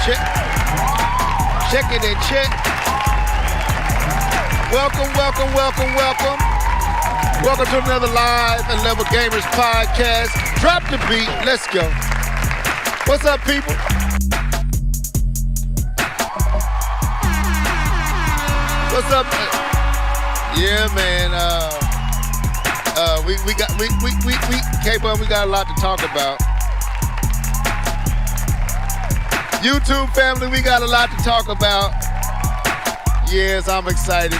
check. Check it and check. Welcome. Welcome to another live and Level Gamers podcast. Drop the beat. Let's go. What's up, people? What's up? Yeah, man. We K-Bun, we got a lot to talk about. YouTube family, we got a lot to talk about. Yes, I'm excited.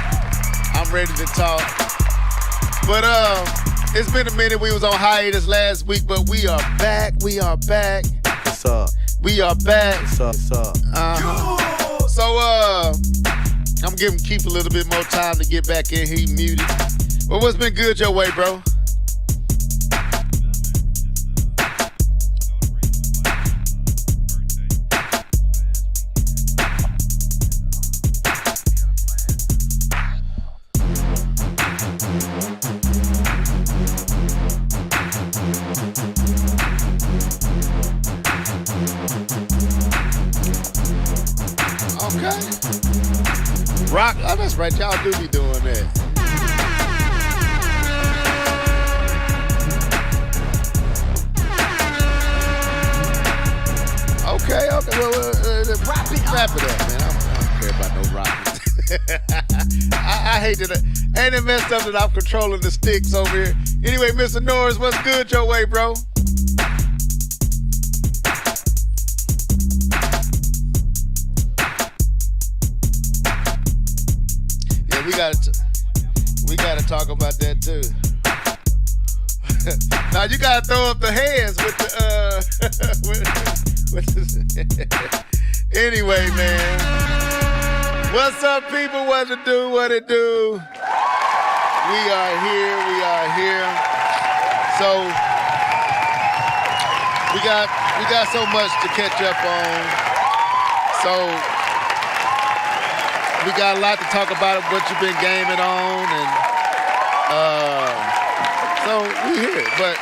I'm ready to talk. But it's been a minute. We was on hiatus last week, but we are back. What's up? We are back. What's up? So I'm giving Keith a little bit more time to get back in. He muted. But what's been good your way, bro? Rock, oh, that's right. Y'all do be doing that. Okay. Well, wrap it up, man. I don't care about no rockets. I hate it. Ain't it messed up that I'm controlling the sticks over here? Anyway, Mr. Norris, what's good your way, bro? We gotta talk about that too. Now you gotta throw up the hands with the Anyway, man. What's up, people? What it do? We are here. So we got so much to catch up on. So we got a lot to talk about what you've been gaming on, and so we here. But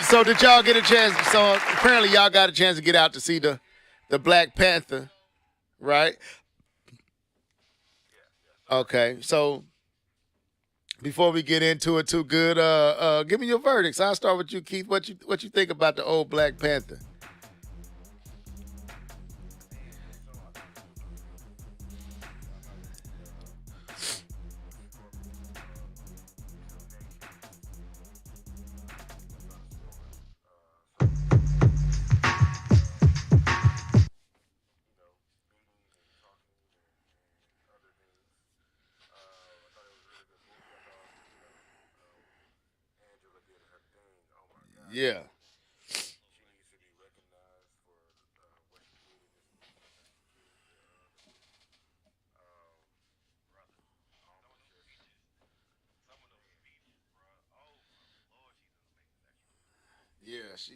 so did y'all get a chance? So apparently y'all got a chance to get out to see the Black Panther, right? Okay. So before we get into it too good, give me your verdicts. I'll start with you, Keith. What you think about the old Black Panther? Yeah. Yeah, she.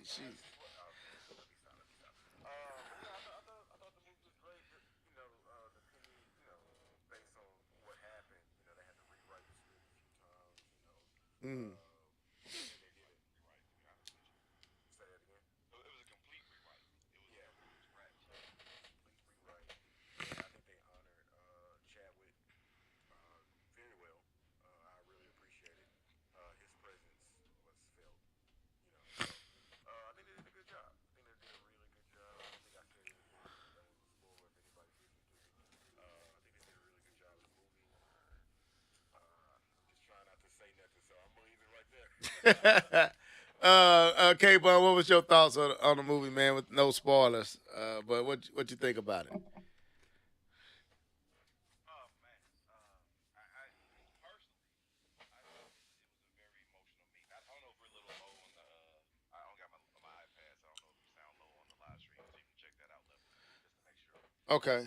Mm. K-Bun, what was your thoughts on the movie, man? With no spoilers, but what you think about it? Okay.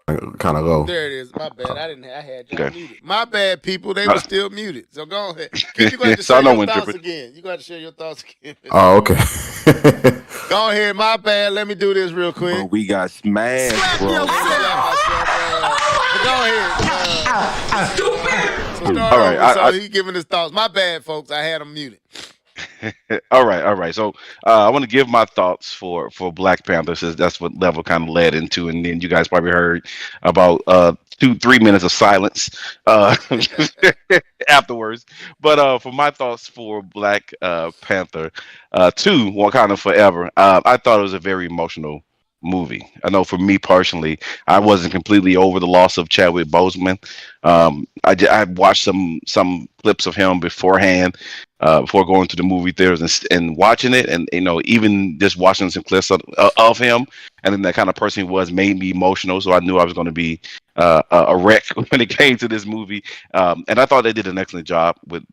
kind of low. There it is. My bad. I had y'all Okay. muted. My bad, people. They were Uh, still muted. So go ahead. Keith, you got to so I share know your when thoughts tripping. again. You got to share your thoughts again, Mr. Oh, Norris. okay. Go ahead. My bad. Let me do this real Bro, quick. we got smashed, I bro. didn't slap myself. But go ahead. So start All right. over. So he giving his thoughts. My bad, folks. I had him muted. All right, all right. So I want to give my thoughts for Black Panther, since that's what Level kind of led into, and then you guys probably heard about 2-3 minutes of silence afterwards. But for my thoughts for Black Panther 2, Wakanda Forever, I thought it was a very emotional movie. I know for me personally, I wasn't completely over the loss of Chadwick Boseman. I watched some clips of him beforehand, before going to the movie theaters and watching it, and even just watching some clips of him, and then that kind of person he was made me emotional. So I knew I was going to be a wreck when it came to this movie. And I thought they did an excellent job with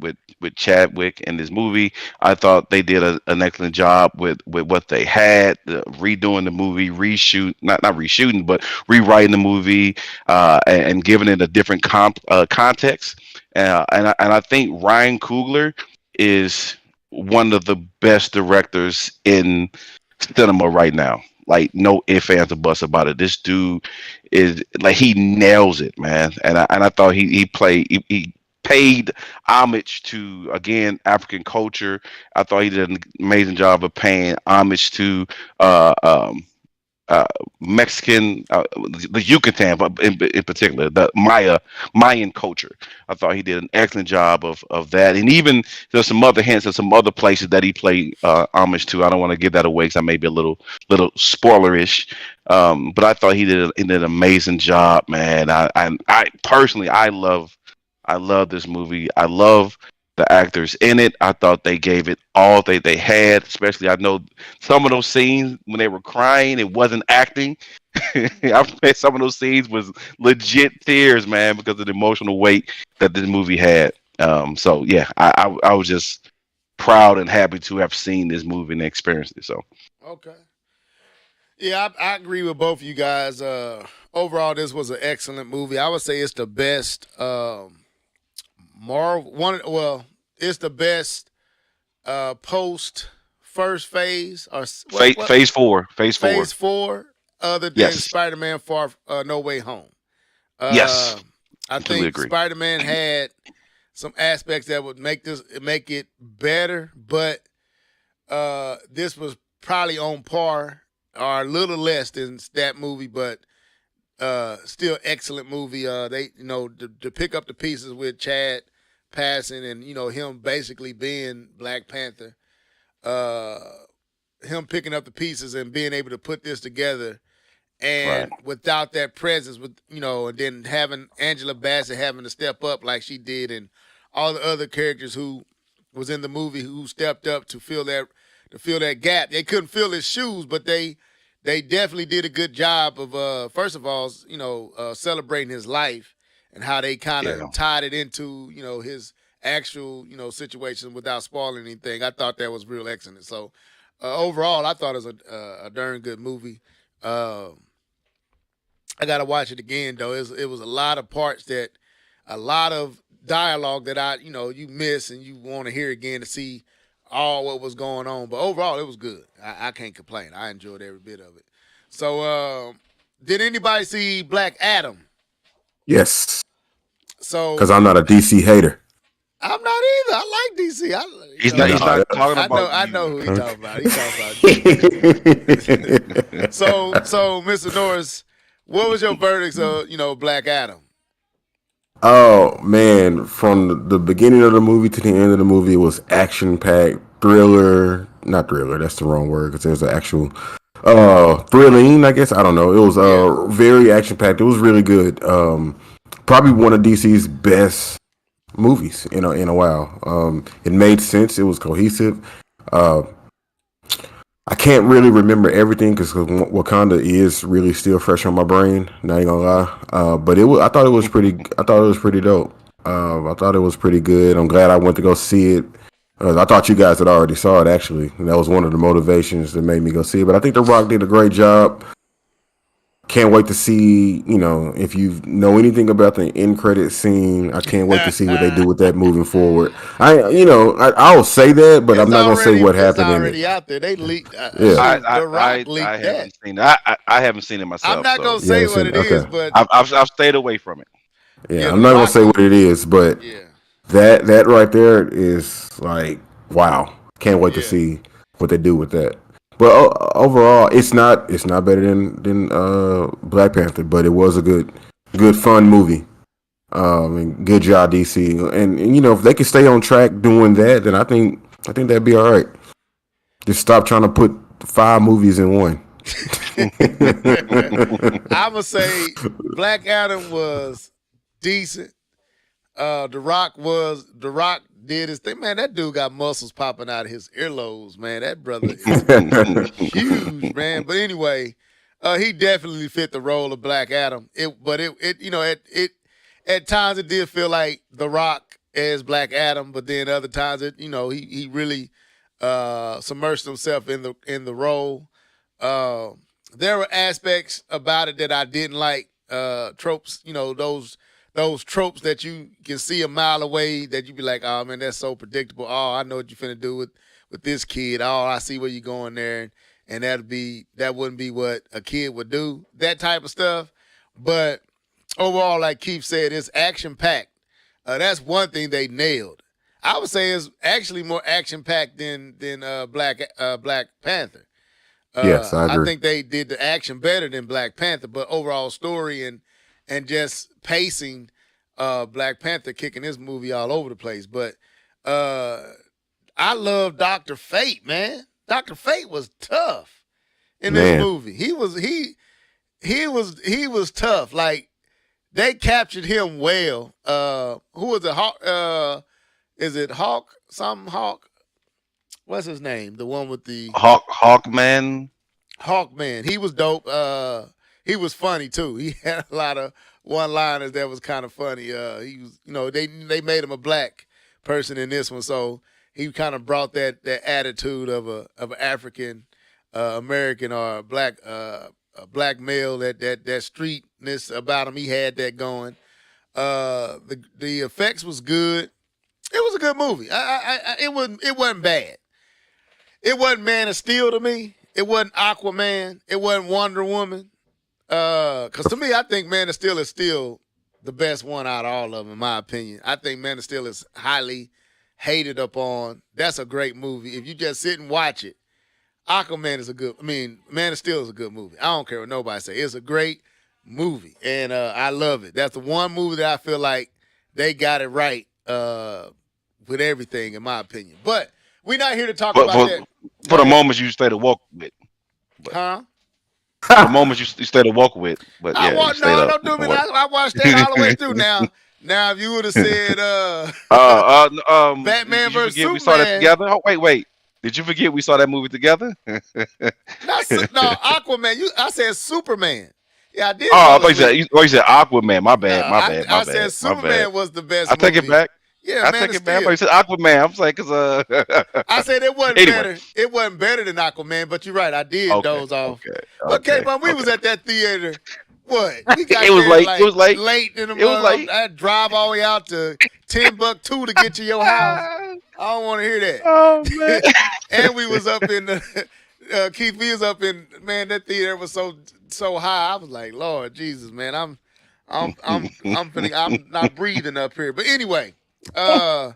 Chadwick in this movie. I thought they did an excellent job with what they had, redoing the movie, not reshooting, but rewriting the movie, and giving it a different context. And I think Ryan Coogler is one of the best directors in cinema right now. Like, no ifs, ands, or buts about it. This dude is like, he nails it, man. And I thought he paid homage to, again, African culture. I thought he did an amazing job of paying homage to uh, um, uh, Mexican, the Yucatan, but in particular, the Mayan culture. I thought he did an excellent job of that, and even there's some other hints of some other places that he played homage to. I don't want to give that away because I may be a little spoilerish, but I thought he did an amazing job, man. I personally, I love this movie. I love the actors in it. I thought they gave it all they had. Especially, I know some of those scenes when they were crying, it wasn't acting. I bet some of those scenes was legit tears, man, because of the emotional weight that this movie had. So yeah, I was just proud and happy to have seen this movie and experienced it. So Okay. Yeah, I agree with both of you guys. Overall, this was an excellent movie. I would say it's the best Marvel one. Well, it's the best post first phase or phase four, phase four, other than yes, Spider-Man Far No Way Home. yes, I completely think agree. Spider-Man had some aspects that would make it better, but this was probably on par or a little less than that movie, but still excellent movie. They to pick up the pieces with Chad passing and him basically being Black Panther, him picking up the pieces and being able to put this together. And Right. without that presence, and then having Angela Bassett having to step up like she did, and all the other characters who was in the movie who stepped up to fill that gap. They couldn't fill his shoes, but they definitely did a good job of first of all, celebrating his life and how they kind of Yeah. tied it into his actual situation without spoiling anything. I thought that was real excellent. So overall, I thought it was a darn good movie. I gotta watch it again though. It was a lot of parts a lot of dialogue that you miss and you want to hear again to see all what was going on. But overall, it was good. I can't complain. I enjoyed every bit of it. So, did anybody see Black Adam? Yes, So because I'm not a DC hater. I'm not either. I like DC. He's not No, talking I about I you. know who he talking about. He talking about. So, Mr. Norris, what was your verdict of Black Adam? Oh man, from the beginning of the movie to the end of the movie, it was action packed, thriller. Not thriller. That's the wrong word because there's an actual thrilling. I guess I don't know. It was very action packed. It was really good. Probably one of DC's best movies in a while. It made sense. It was cohesive. I can't really remember everything because Wakanda is really still fresh on my brain. Not even gonna lie, but it was. I thought it was pretty. I thought it was pretty dope. I thought it was pretty good. I'm glad I went to go see it. I thought you guys had already saw it actually, and that was one of the motivations that made me go see it. But I think The Rock did a great job. Can't wait to see, if you know anything about the end credit scene. I can't wait to see what they do with that moving forward. I'll say that, but I'm not gonna say what It's happened in it. already out there. They leaked. Yeah, Shoot, The Rock I leaked that. haven't seen it. I haven't seen it I'm myself, not gonna so you say haven't what seen it it. is, Okay, but I've stayed away from it. yeah, yeah, I'm The not gonna Rock. say what it is, but Yeah, that right there is like, wow. Can't wait to yeah. see what they do with that. But overall, it's not better than Black Panther, but it was a good fun movie. And good job, DC. And if they can stay on track doing that, then I think that'd be all right. Just stop trying to put 5 movies in one. I'm gonna say Black Adam was decent. The Rock did his thing. Man, that dude got muscles popping out of his earlobes. Man, that brother is huge, man. But anyway, he definitely fit the role of Black Adam. At times it did feel like The Rock as Black Adam, but then other times he really submerged himself in the role. Uh, there were aspects about it that I didn't like. Tropes, those tropes that you can see a mile away that you be like, oh man, that's so predictable. Oh, I know what you're finna do with this kid. Oh, I see where you're going there, and that wouldn't be what a kid would do. That type of stuff. But overall, like Keith said, it's action packed. That's one thing they nailed. I would say it's actually more action packed than Black Panther. Yes, I I agree. think they did the action better than Black Panther, but overall story and just pacing, Black Panther kicking this movie all over the place. But I love Dr. Fate, man. Dr. Fate was tough in this Man, movie. He was tough. Like they captured him well. Who was it? Hawk? Is it Hawk? Something Hawk? What's his name? The one with the Hawkman. Hawkman. He was dope. He was funny too. He had a lot of one-liners that was kind of funny. He was, they made him a black person in this one, so he kind of brought that attitude of an African American or a black male, that streetness about him. He had that going. The effects was good. It was a good movie. It wasn't bad. It wasn't Man of Steel to me. It wasn't Aquaman. It wasn't Wonder Woman. Because to me, I think Man of Steel is still the best one out of all of them, in my opinion. I think Man of Steel is highly hated upon. That's a great movie. If you just sit and watch it, Man of Steel is a good movie. I don't care what nobody say. It's a great movie, and I love it. That's the one movie that I feel like they got it right with everything, in my opinion. But we're not here to talk But about that. for the moments you stay to walk with, Huh? the moments you stay to walk with, but yeah, you stayed up. Don't do me. I watched that all the way through. Now, if you would have said Batman did you versus forget we saw that Superman, together? Oh, wait. Did you forget we saw that movie together? no, Aquaman. I said Superman. Yeah, I did. Oh, I thought you said Aquaman. My bad. I said Superman was the best. I take it movie. back. Yeah, I Man take of it back. I Steel. thought you said Aquaman. I was like, cause I said it wasn't Anyway. better. It wasn't better than Aquaman, but you're right. I did doze off. But K-Bun, we was at that theater. What? We got It was there late. It was late. Late in the It was morning. late. I had to drive all the way out to Timbuktu to get to your house. I don't want to hear that. Oh man. And we was up in the Keith. We was up in, man. That theater was so high. I was like, Lord Jesus, man. I'm not breathing up here. But anyway, I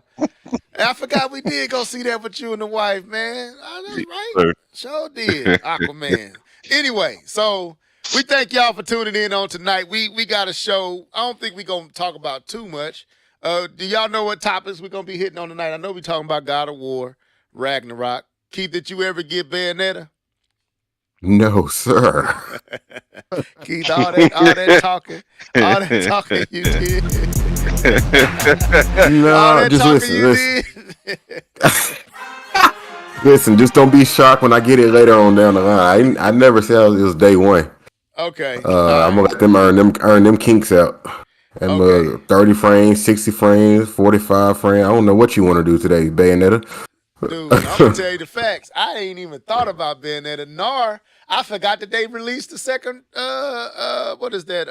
forgot we did go see that with you and the wife, man. Oh, that's right. Sir. Sure did. Aquaman. Anyway, so we thank y'all for tuning in on tonight. We got a show. I don't think we're gonna talk about too much. Do y'all know what topics we're gonna be hitting on tonight? I know we're talking about God of War, Ragnarok. Keith, did you ever get Bayonetta? no, sir. Keith, all that talking you did. All No, that just talking you listen. did. Listen, just don't be shocked when I get it later on down the line. I never said it was day one. Okay. I'm gonna let them earn them kinks out. And Okay. 30 frames, 60 frames, 45 frames. I don't know what you want to do today, Bayonetta. Dude, I'm gonna tell you the facts. I ain't even thought about Bayonetta. Nor I forgot that they released the second. What is that?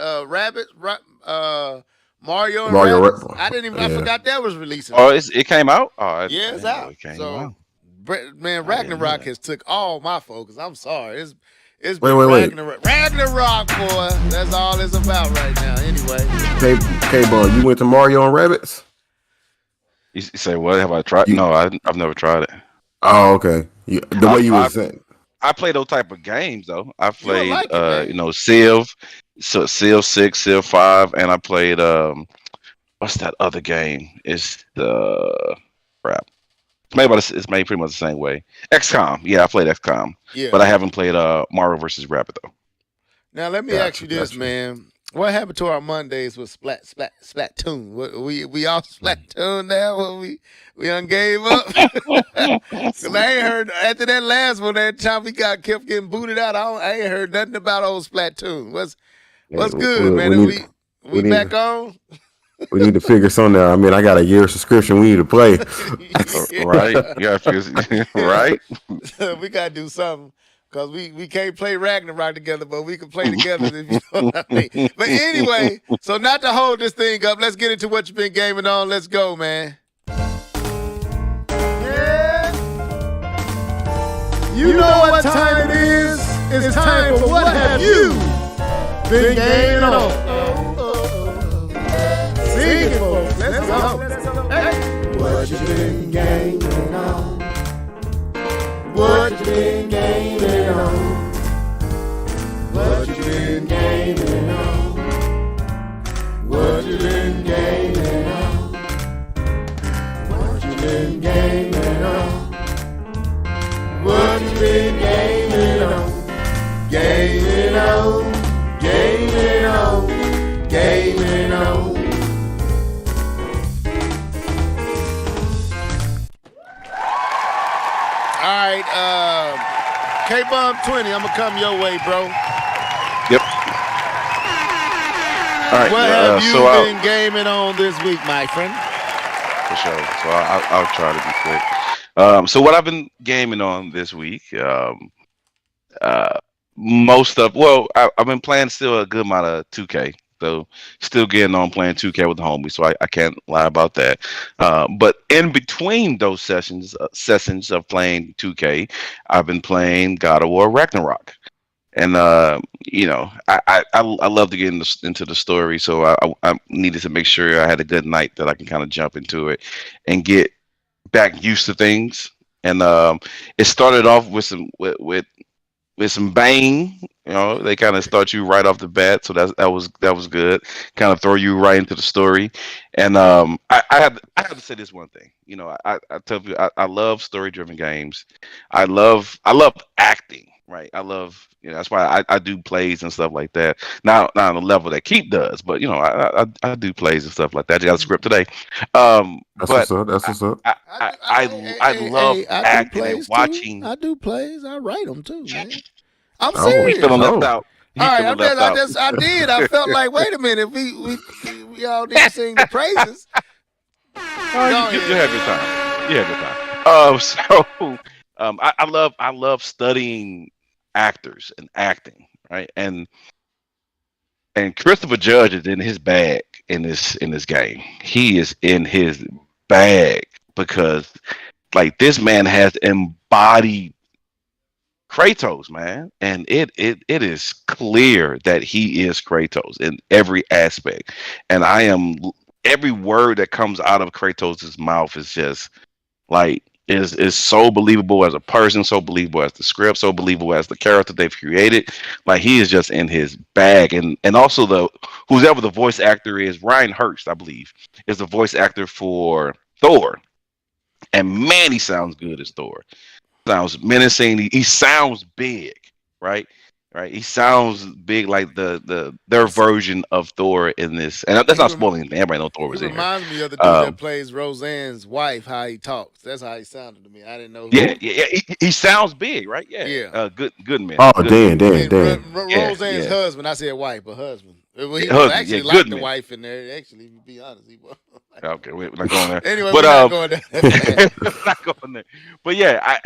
Mario and Rabbits. I didn't even. I Yeah. forgot that was releasing. Oh, it came out. Oh, I Yeah, it's didn't know out. it came So, out. man, I didn't know Ragnarok that. has took all my focus. I'm sorry. It's Wait, been wait, wait. Ragnarok, boy. That's all it's about right now. Anyway. K-Bun, you went to Mario and Rabbits? You say what? Have I tried? You, No, I've never tried it. oh, okay. The way I've, you I've was saying. I play those type of games though. I You'll played like it, man. Civ 6, Civ 5, and I played what's that other game? It's the crap. It's made pretty much the same way. XCOM. Yeah, I played XCOM. Yeah. But I haven't played Mario versus Rabbit though. Now let me ask you this, man. What happened to our Mondays with Splatoon? We all Splatoon now? What we done gave up? Cause I ain't heard after that last one. That time we kept getting booted out. I ain't heard nothing about old Splatoon. What's good, man? We back on. We need to figure something out. I mean, I got a year subscription. We need to play. Right? You gotta figure right? We gotta do something. Cause we can't play Ragnarok together, but we can play together if you know what I mean. But anyway, so not to hold this thing up, let's get into what you've been gaming on. Let's go, man. Yeah. You know what time it is. It's time for what have you been gaming on. Sing it, folks. Let's go. Hey. What you been gaming on? What you been gaming on? What you been gaming on? What you been gaming on? What you been gaming on? What you been gaming on? Gaming on, gaming on, gaming on. All right, K-Bomb 20, I'm going to come your way, bro. Yep. All right. What have you been gaming on this week, my friend? For sure. So I'll try to be quick. So what I've been gaming on this week, I've been playing still a good amount of 2K. So still getting on playing 2K with the homies, so I can't lie about that. But in between those sessions of playing 2K, I've been playing God of War Ragnarok. And I love to get into the story, so I needed to make sure I had a good night that I can kind of jump into it and get back used to things. And it started off with some bang. They kind of start you right off the bat, so that was good. Kind of throw you right into the story. And I have to say this one thing. I tell you, I love story-driven games. I love acting. Right, I love that's why I do plays and stuff like that. Not on the level that Keep does, but I do plays and stuff like that. You got a script today. That's what's up. I love acting and watching. I do plays. I write them too, man. I'm serious. He's feeling left out. All right, I did. I felt like, wait a minute, we all need to sing the praises. You have your time. You have your time. I love studying actors and acting, right? And Christopher Judge is in his bag in this game. He is in his bag because like this man has embodied Kratos, man, and it is clear that he is Kratos in every aspect. And every word that comes out of Kratos' mouth is just like is so believable as a person, so believable as the script, so believable as the character they've created. Like he is just in his bag. And also whoever the voice actor is, Ryan Hurst, I believe, is the voice actor for Thor. And man, he sounds good as Thor. Sounds menacing. He sounds big, right? Right. He sounds big like their version of Thor in this. And that's not spoiling anything. Everybody knows Thor was in here. He reminds me of the dude that plays Roseanne's wife, how he talks. That's how he sounded to me. I didn't know. Yeah. He sounds big, right? Yeah. Good man. Oh, Dan. Roseanne's husband. I said wife, but husband. Well, he was Husband, yeah, actually good like the man. wife in there. Actually, to be honest, he was. Okay, we're not going there. Anyway, But we're not going there. we're not going there. But yeah,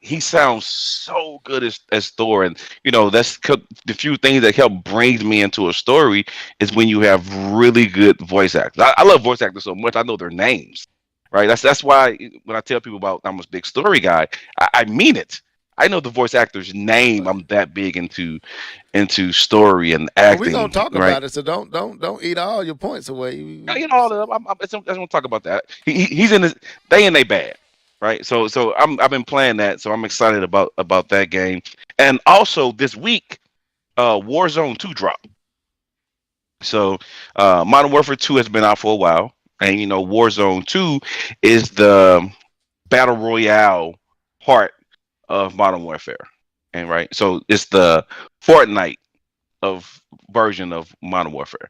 he sounds so good as Thor, and the few things that help brings me into a story is when you have really good voice actors. I love voice actors so much I know their names, right? That's why when I tell people about I'm a big story guy, I mean it. I know the voice actor's name. I'm that big into story and Well, we're gonna acting, talk right? about it, so don't eat all your points away. Yeah, all of them. I just want to talk about that. He's in his they and they bad, right? So I've been playing that, so I'm excited about that game. And also this week, Warzone 2 dropped. So Modern Warfare 2 has been out for a while, and Warzone 2 is the battle royale part of Modern Warfare, and right, so it's the Fortnite of version of Modern Warfare,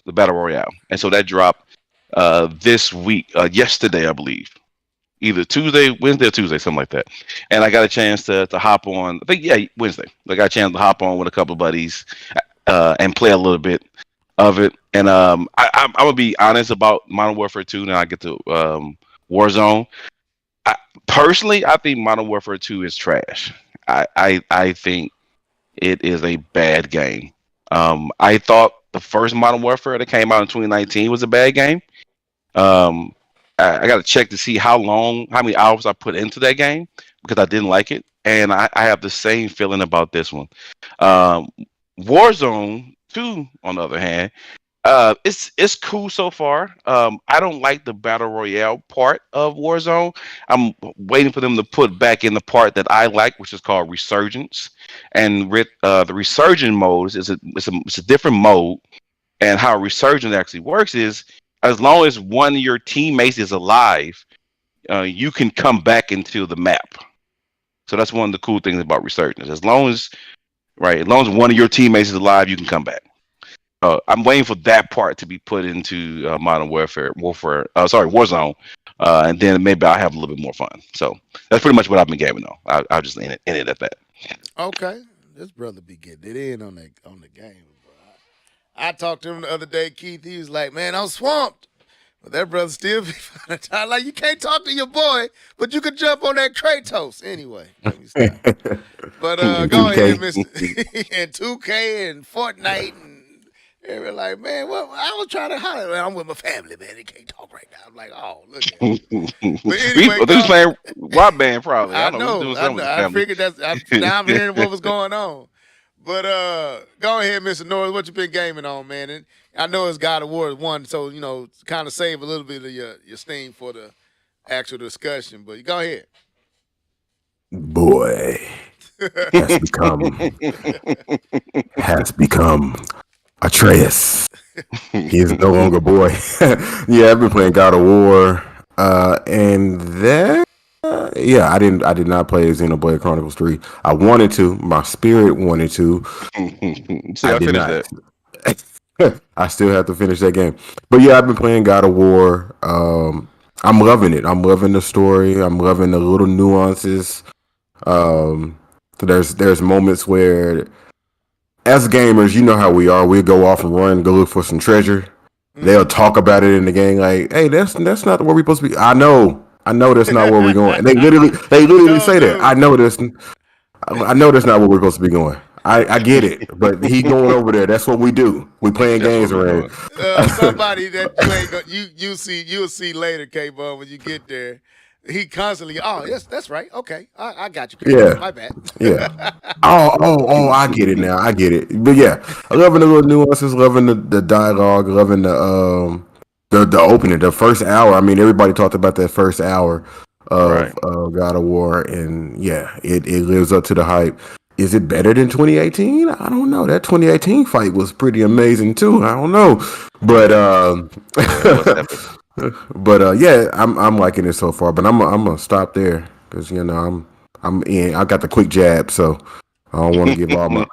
the battle royale, and so that dropped this week, yesterday, I believe, either Tuesday, Wednesday, or Tuesday, something like that. And I got a chance to hop on. I think Wednesday. I got a chance to hop on with a couple of buddies and play a little bit of it. And I'm gonna be honest about Modern Warfare 2. Now I get to Warzone. Personally, I think Modern Warfare 2 is trash. I think it is a bad game. I thought the first Modern Warfare that came out in 2019 was a bad game. Um, I got to check to see how many hours I put into that game because I didn't like it, and I have the same feeling about this one. Um, Warzone 2, on the other hand, it's cool so far. I don't like the battle royale part of Warzone. I'm waiting for them to put back in the part that I like, which is called Resurgence. And the Resurgent mode it's a different mode. And how Resurgence actually works is, as long as one of your teammates is alive, you can come back into the map. So that's one of the cool things about Resurgence. As long as one of your teammates is alive, you can come back. I'm waiting for that part to be put into Modern Warzone, and then maybe I'll have a little bit more fun. So that's pretty much what I've been gaming on. I'll just end it at that. Okay, this brother be getting it in on the game. Bro. I talked to him the other day, Keith. He was like, "Man, I'm swamped." But that brother still be finding time. Like, you can't talk to your boy, but you could jump on that Kratos. Anyway, let me stop. But go ahead, Mr. and 2K and Fortnite and they were like, man, well, I was trying to holler. I'm with my family, man. They can't talk right now. I'm like, oh, look at it. But anyway, They was playing rock band probably. I I don't know. We was know, doing I something know. with the I family. figured now I'm hearing what was going on. But go ahead, Mr. Norris. What you been gaming on, man? And I know it's God of War 1, so kind of save a little bit of your steam for the actual discussion. But go ahead. Boy, has become Atreus. He is no longer boy. Yeah, I've been playing God of War, and then I did not play Xenoblade Chronicles 3. I wanted to. My spirit wanted to. See, I did finished not. that. I still have to finish that game. But yeah, I've been playing God of War. I'm loving it. I'm loving the story. I'm loving the little nuances. There's moments where, as gamers, you know how we are. We go off and run, go look for some treasure. Mm-hmm. They'll talk about it in the game, like, "Hey, that's not where we're supposed to be." I know that's not where we're going. And they literally say that. I know that's not where we're supposed to be going. I get it, but he going over there. That's what we do. We playing games around. Somebody that you ain't gonna, you'll see later, K-Bun, when you get there. He constantly, yes, that's right. Okay, I got you. K-Bun. Yeah, my bad. Yeah. Oh, I get it now. I get it. But yeah, loving the little nuances, loving the dialogue, loving the opening, the first hour. I mean, everybody talked about that first hour of God of War, and yeah, it lives up to the hype. Is it better than 2018? I don't know. That 2018 fight was pretty amazing too. I don't know, but yeah, I'm liking it so far. But I'm gonna stop there because I'm in. I got the quick jab, so I don't want to give all my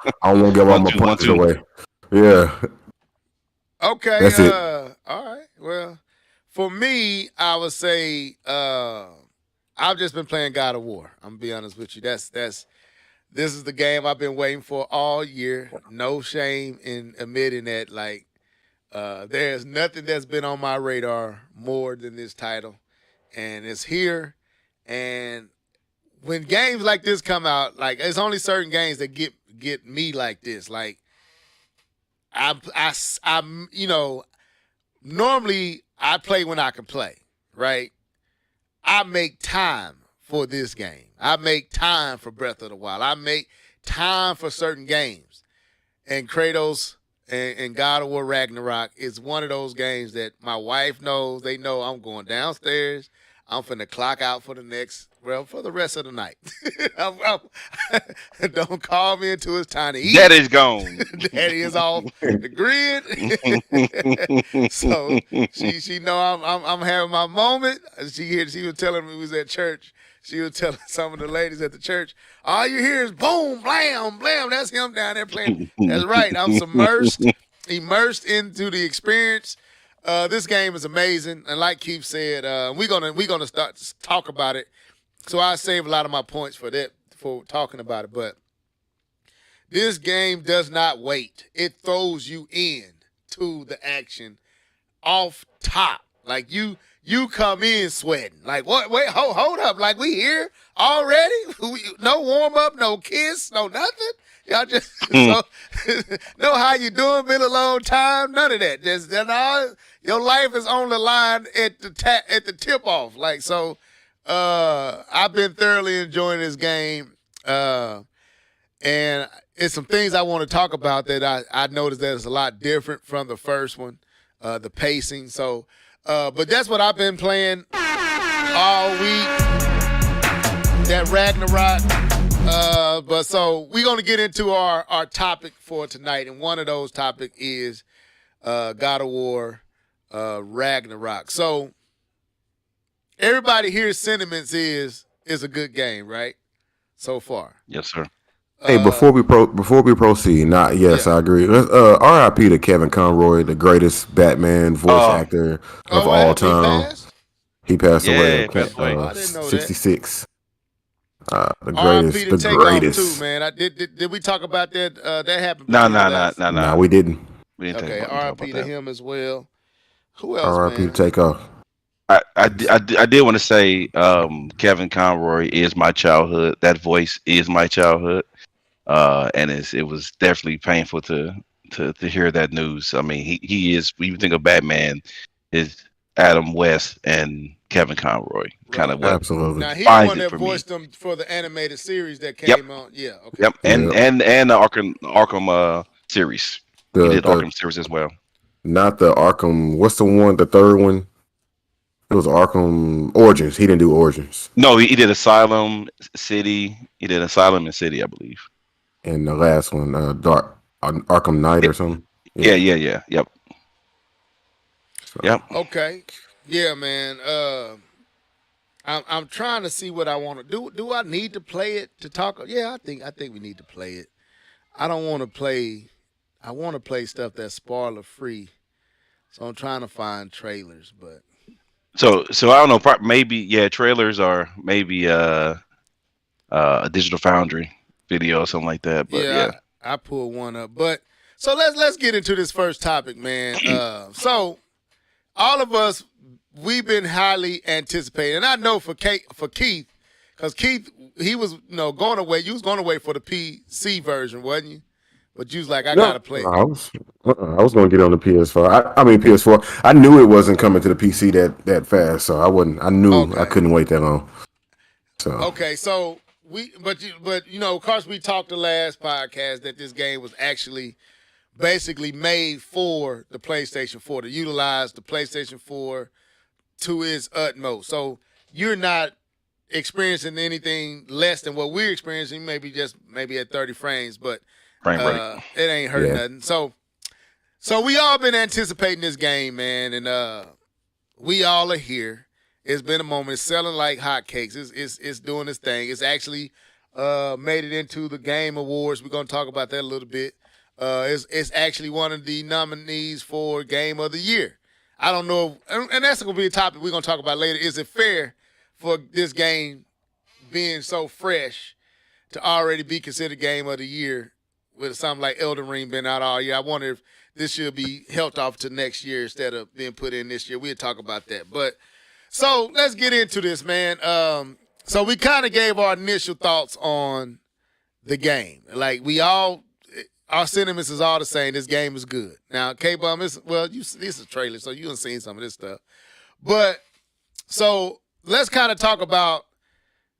points away. Yeah. Okay. That's it. All right. Well, for me, I would say I've just been playing God of War. I'm gonna be honest with you. This is the game I've been waiting for all year. No shame in admitting that. Like, there's nothing that's been on my radar more than this title, and it's here. And when games like this come out, like it's only certain games that get me like this. Like, I'm normally I play when I can play, right? I make time for this game. I make time for Breath of the Wild. I make time for certain games. And Kratos and God of War Ragnarok is one of those games that my wife knows. They know I'm going downstairs. I'm finna clock out for the rest of the night. Don't call me until it's time to eat. Daddy's gone. Daddy is off the grid. So she know I'm having my moment. She was telling me we was at church. She was telling some of the ladies at the church, all you hear is boom, blam, blam. That's him down there playing. That's right. I'm immersed into the experience. This game is amazing, and like Keith said, we're gonna start to talk about it. So I save a lot of my points for talking about it. But this game does not wait; it throws you in to the action off top. Like you come in sweating. Like what? Wait, hold up! Like we here already? No warm up, no kiss, no nothing. Y'all just know how you doing. Been a long time. None of that. Your life is on the line at the tip off. Like so, I've been thoroughly enjoying this game, and it's some things I want to talk about that I noticed that it's a lot different from the first one, the pacing. So, but that's what I've been playing all week. That Ragnarok. But so we're going to get into our topic for tonight, and one of those topics is God of War Ragnarok. So everybody here's sentiments is a good game, right? So far. Yes, sir. Hey, before we proceed, yes, I agree. R.I.P. to Kevin Conroy, the greatest Batman voice actor of all time. He passed away at 66. The greatest, the greatest. Too, man. Did we talk about that? That happened. No, we didn't. Okay, R.I.P. to him as well. Who else? R.I.P. to Takeoff. I did want to say Kevin Conroy is my childhood. That voice is my childhood, and it was definitely painful to hear that news. I mean, he is. When you think of Batman, is Adam West and Kevin Conroy, kind of what. Absolutely. Now he's the one that voiced them for the animated series that came on. Yeah. Okay. Yep. And the Arkham series. He did Arkham series as well. Not the Arkham. What's the one? The third one. It was Arkham Origins. He didn't do Origins. No, he did Asylum City. He did Asylum and City, I believe. And the last one, Arkham Knight or something. Yeah. Yep. So. Yep. Okay. Yeah, man. I'm trying to see what I want to do. Do I need to play it to talk? Yeah, I think we need to play it. I don't want to play. I want to play stuff that's spoiler free. So I'm trying to find trailers, but. So I don't know. Maybe trailers are maybe a Digital Foundry video or something like that. But yeah. I pulled one up. But so let's get into this first topic, man. So all of us, we've been highly anticipating, and I know for Keith, because Keith, he was going away. You was going away for the PC version, wasn't you? But you was like, I gotta play. I was going to get on the PS4. I mean PS4. I knew it wasn't coming to the PC that fast, so I wasn't. I knew I couldn't wait that long. So okay, so but of course, we talked the last podcast that this game was actually basically made for the PlayStation 4 to utilize the PlayStation 4 to its utmost. So you're not experiencing anything less than what we're experiencing. Maybe at 30 frames, but. It ain't hurt nothing. So we all been anticipating this game, man, and we all are here. It's been a moment. It's selling like hotcakes. It's doing its thing. It's actually made it into the Game Awards. We're gonna talk about that a little bit. It's actually one of the nominees for Game of the Year. I don't know, and that's gonna be a topic we're gonna talk about later. Is it fair for this game being so fresh to already be considered game of the year with something like Elden Ring been out all year. I wonder if this should be held off to next year instead of being put in this year. We'll talk about that. But so let's get into this, man. So we kind of gave our initial thoughts on the game. Like our sentiments is all the same. This game is good. Now, K-Bum, this is a trailer, so you done seen some of this stuff. But so let's kind of talk about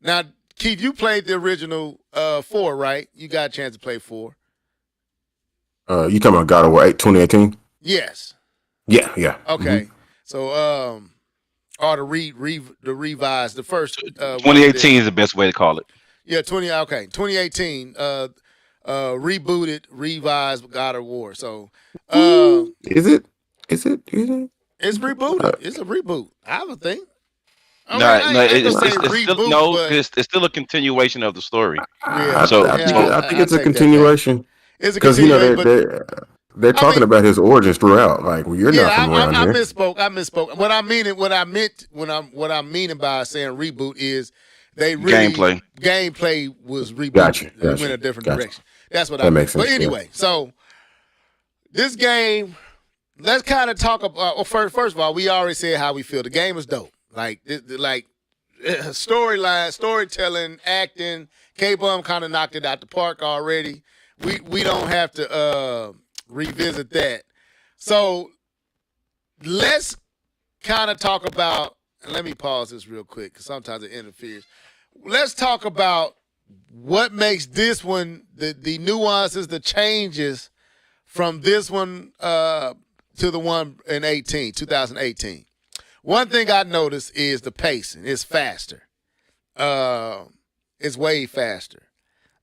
now. Keith, you played the original 4, right? You got a chance to play 4. You talking about God of War 2018? Yes. Yeah. Okay. Mm-hmm. So or the revised, the first 2018 is the best way to call it. Yeah, 2018 rebooted, revised God of War. So is it? It's rebooted. It's a reboot, I would think. It's still a continuation of the story. Yeah, I think it's a continuation. It's a because they're talking about his origins throughout. Like, well, you're not from around here. I misspoke. What I mean by saying reboot is they really gameplay was rebooted. Gotcha. It went a different direction. That's what that makes sense. But anyway, so this game, let's kind of talk about. Well, first of all, we already said how we feel. The game is dope. Like storyline, storytelling, acting. K-Bum kind of knocked it out the park already. We don't have to revisit that. So let's kind of talk about. And let me pause this real quick because sometimes it interferes. Let's talk about what makes this one the nuances, the changes from this one to the one in 2018. One thing I noticed is the pacing. It's faster. It's way faster.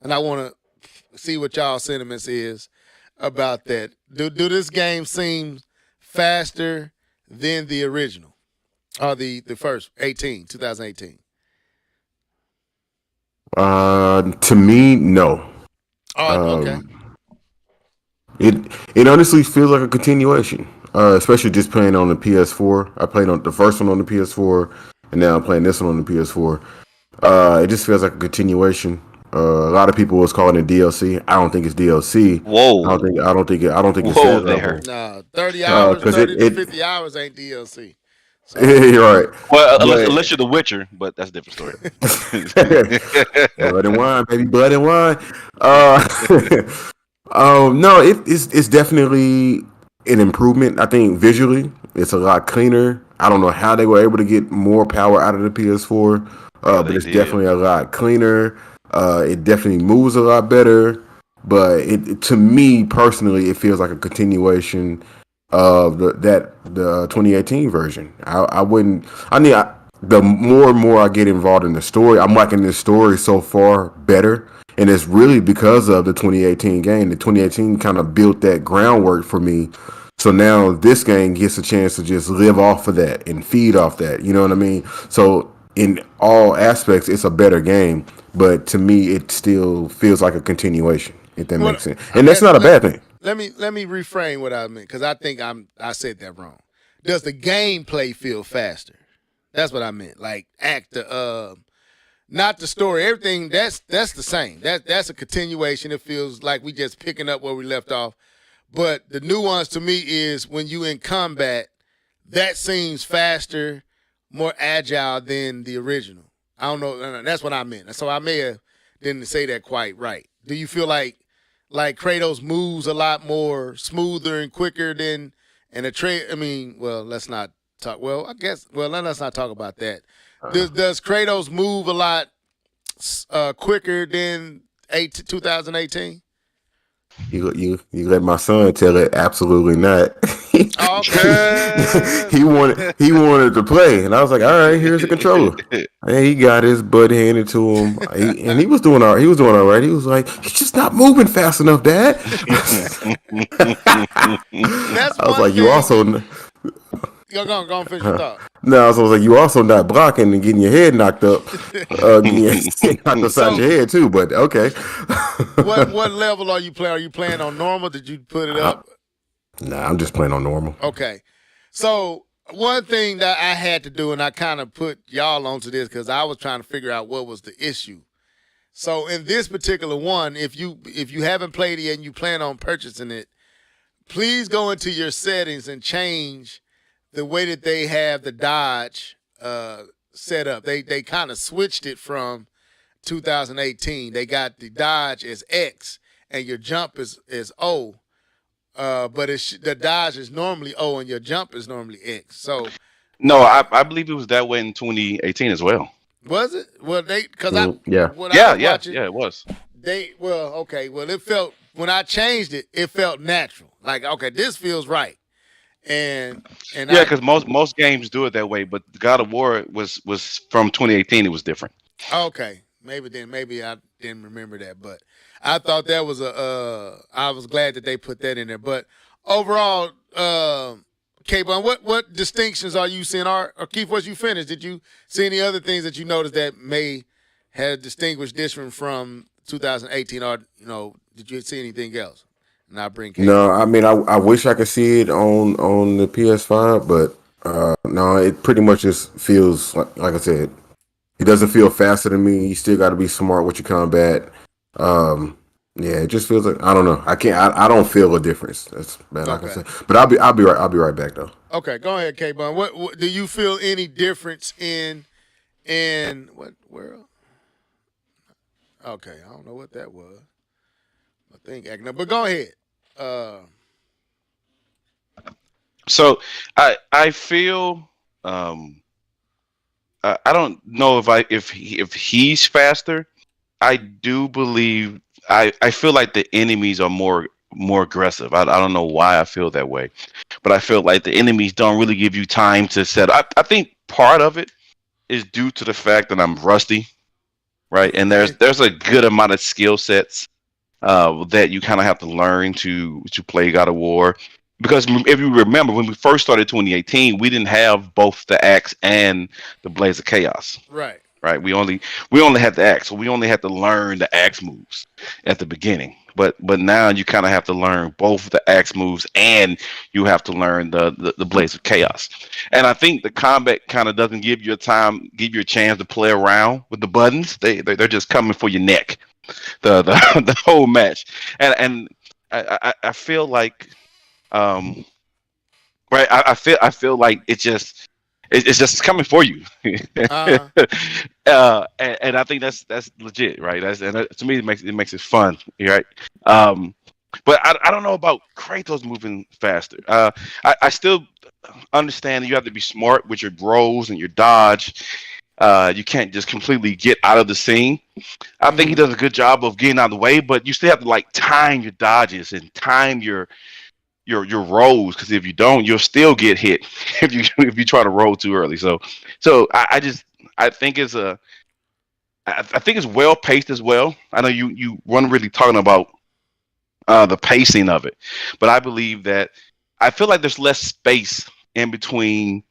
And I want to see what y'all sentiments is about that. Do this game seem faster than the original? Or the first 2018? To me, no. Oh, okay. It honestly feels like a continuation. Especially just playing on the PS4. I played on the first one on the PS4, and now I'm playing this one on the PS4. It just feels like a continuation. A lot of people was calling it DLC. I don't think it's DLC. Whoa! I don't think it's Whoa there. No, 30 hours, 30 to 50 hours ain't DLC. So. You're right. Well, unless you're The Witcher, but that's a different story. Blood and wine, baby, blood and wine. No, it's definitely an improvement. I think visually, it's a lot cleaner. I don't know how they were able to get more power out of the PS4, but it's definitely a lot cleaner. It definitely moves a lot better. But to me personally, it feels like a continuation of the 2018 version. The more and more I get involved in the story, I'm liking this story so far better. And it's really because of the 2018 game. The 2018 kind of built that groundwork for me. So now this game gets a chance to just live off of that and feed off that. You know what I mean? So in all aspects, it's a better game. But to me, it still feels like a continuation, if that makes sense. And that's not a bad thing. Let me reframe what I meant, because I think I said that wrong. Does the gameplay feel faster? That's what I meant. Like not the story. Everything that's the same. That's a continuation. It feels like we just picking up where we left off. But the nuance to me is when you in combat, that seems faster, more agile than the original. I don't know. That's what I meant. So I may have didn't say that quite right. Do you feel like Kratos moves a lot more smoother and quicker than I mean, well, let's not talk. Well, I guess. Well, let's not talk about that. Does Kratos move a lot quicker than 2018? You let my son tell it. Absolutely not. Okay. he wanted to play, and I was like, all right, here's the controller. And he got his butt handed to him, and he was doing all right. He was like, he's just not moving fast enough, Dad. I was like, you also. Go on, finish your thought. No, I was like, you also not blocking and getting your head knocked up, knocked upside your head too. But okay. What level are you playing? Are you playing on normal? Did you put it up? Nah, I'm just playing on normal. Okay. So one thing that I had to do, and I kind of put y'all onto this because I was trying to figure out what was the issue. So in this particular one, if you haven't played it yet and you plan on purchasing it, please go into your settings and change the way that they have the dodge set up. They kind of switched it from 2018. They got the dodge as X and your jump is O. But the dodge is normally O and your jump is normally X. So No, I believe it was that way in 2018 as well. was it? Well, because Yeah. when I was Yeah, watching, it was. it felt when I changed it, it felt natural. Like, okay, this feels right. And Yeah, because most games do it that way, but God of War was from 2018. It was different. okay, maybe I didn't remember that, but I thought that was I was glad that they put that in there. But overall, K-Bun, what distinctions are you seeing? Or Keith, once you finished, did you see any other things that you noticed that may have distinguished this one from 2018, or did you see anything else? And I'll bring K-Bun. No, I mean, I wish I could see it on the PS5, but no, it pretty much just feels like I said. It doesn't feel faster than me. You still got to be smart with your combat. Yeah, it just feels like I don't know. I don't feel a difference. That's bad I can say. But I'll be right back though. Okay, go ahead, K-Bun. What do you feel any difference in what world? Okay, I don't know what that was. I think acting up, but go ahead. So I feel I don't know if he's faster. I do believe I feel like the enemies are more aggressive. I don't know why I feel that way, but I feel like the enemies don't really give you time to set up. I think part of it is due to the fact that I'm rusty, right? And there's a good amount of skill sets that you kind of have to learn to play God of War. Because if you remember, when we first started 2018, we didn't have both the axe and the Blaze of Chaos. Right. Right. We only had the axe, so we only had to learn the axe moves at the beginning. But now you kind of have to learn both the axe moves and you have to learn the Blaze of Chaos. And I think the combat kind of doesn't give you a chance to play around with the buttons. They're just coming for your neck, the whole match. And I feel like right. I feel like it's just coming for you. And I think that's legit, right? To me, it makes it fun, right? But I don't know about Kratos moving faster. I still understand that you have to be smart with your rolls and your dodge. You can't just completely get out of the scene. I think he does a good job of getting out of the way, but you still have to time your dodges and time your rolls, because if you don't, you'll still get hit if you try to roll too early. So I think it's well paced as well. I know you weren't really talking about the pacing of it, but I believe that I feel like there's less space in between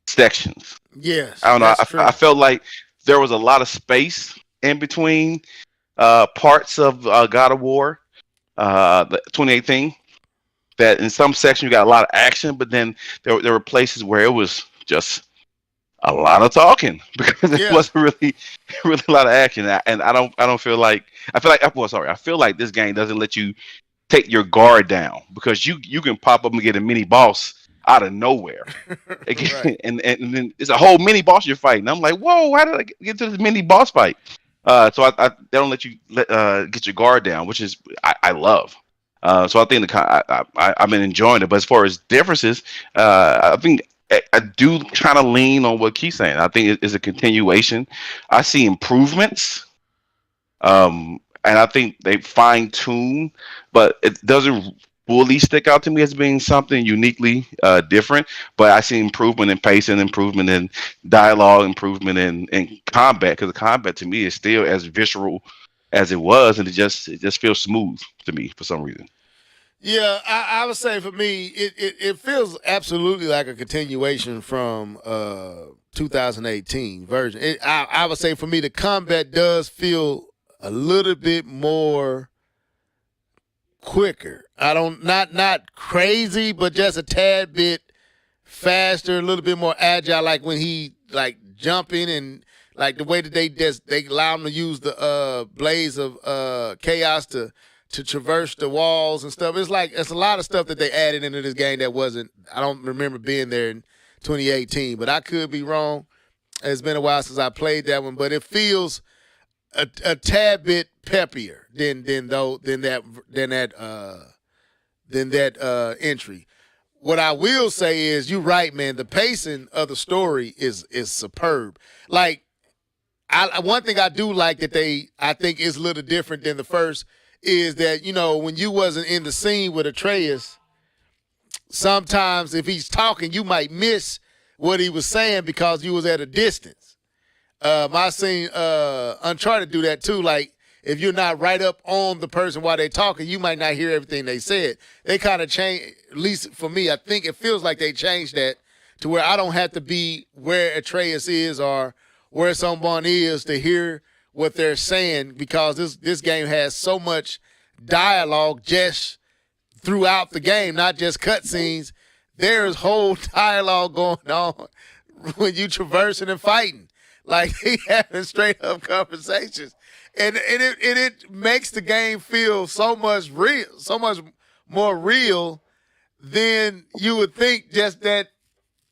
sections. Yes, I don't know. That's true. I felt like there was a lot of space in between parts of God of War, the 2018. That in some sections you got a lot of action, but then there were places where it was just a lot of talking because it wasn't really a lot of action. And I feel like this game doesn't let you take your guard down, because you can pop up and get a mini boss out of nowhere. Right. and then it's a whole mini boss you're fighting. I'm like, whoa, how did I get to this mini boss fight? So they don't let you get your guard down, which is I love. So I think I've been enjoying it. But as far as differences, I think I do kind of lean on what Keith's saying. I think it's a continuation. I see improvements, and I think they fine tune, but it doesn't fully stick out to me as being something uniquely different. But I see improvement in pacing, improvement in dialogue, improvement in combat, because the combat to me is still as visceral as it was, and it just feels smooth to me for some reason. Yeah, I would say for me, it feels absolutely like a continuation from 2018 version. I would say for me, the combat does feel a little bit more quicker. Not crazy, but just a tad bit faster, a little bit more agile. Like when he jumping and Like the way that they allow them to use the blaze of chaos to traverse the walls and stuff. It's a lot of stuff that they added into this game that wasn't. I don't remember being there in 2018, but I could be wrong. It's been a while since I played that one, but it feels a tad bit peppier than that entry. What I will say is, you're right, man. The pacing of the story is superb. Like, one thing I do like that I think is a little different than the first is that, when you wasn't in the scene with Atreus, sometimes if he's talking, you might miss what he was saying because you was at a distance. I seen Uncharted do that too. Like, if you're not right up on the person while they're talking, you might not hear everything they said. They kind of changed, at least for me, I think it feels like they changed that to where I don't have to be where Atreus is or where someone is to hear what they're saying, because this game has so much dialogue just throughout the game, not just cutscenes. There's whole dialogue going on when you traversing and fighting. Like, they having straight up conversations. And it makes the game feel so much more real than you would think, just that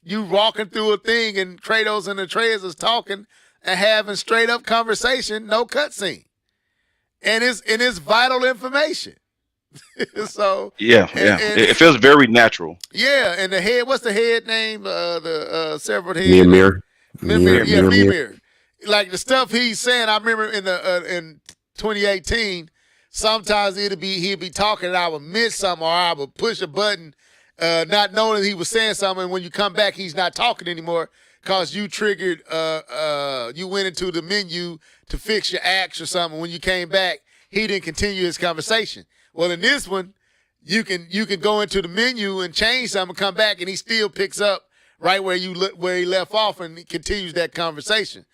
you walking through a thing and Kratos and Atreus is talking and having straight up conversation, no cutscene. And it's vital information. So it feels very natural. Yeah, and the head, what's the head name? The severed head. Mimir. Mimir. Like the stuff he's saying, I remember in 2018, sometimes he'd be talking and I would miss something, or I would push a button, not knowing he was saying something. And when you come back, he's not talking anymore because you triggered, you went into the menu to fix your axe or something. When you came back, he didn't continue his conversation. Well, in this one, you can go into the menu and change something, come back, and he still picks up right where he left off and he continues that conversation.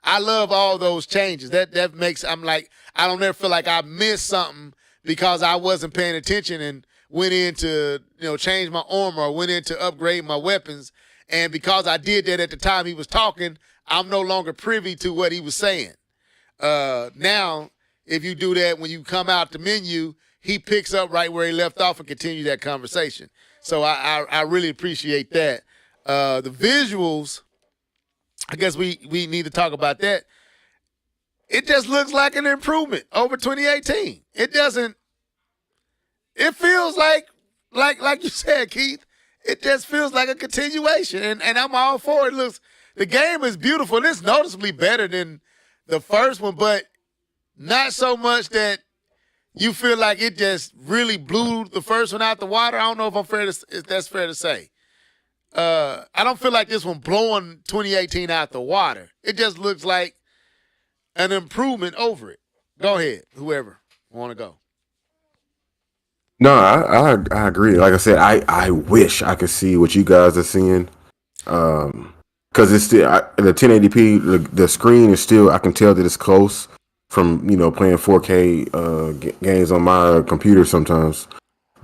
I love all those changes. That makes, I'm like, I don't ever feel like I missed something because I wasn't paying attention and went in to, change my armor or went in to upgrade my weapons. And because I did that at the time he was talking, I'm no longer privy to what he was saying. Now, if you do that, when you come out the menu, he picks up right where he left off and continues that conversation. So I really appreciate that. The visuals, I guess we need to talk about that. It just looks like an improvement over 2018. It feels like you said, Keith, it just feels like a continuation. And I'm all for it. The game is beautiful. It's noticeably better than the first one, but not so much that you feel like it just really blew the first one out the water. I don't know if that's fair to say. I don't feel like this one blowing 2018 out the water. It just looks like an improvement over it. Go ahead, whoever want to go. No, I agree. Like I said, I wish I could see what you guys are seeing. Because it's still the 1080p. The screen is still. I can tell that it's close from playing 4K games on my computer sometimes.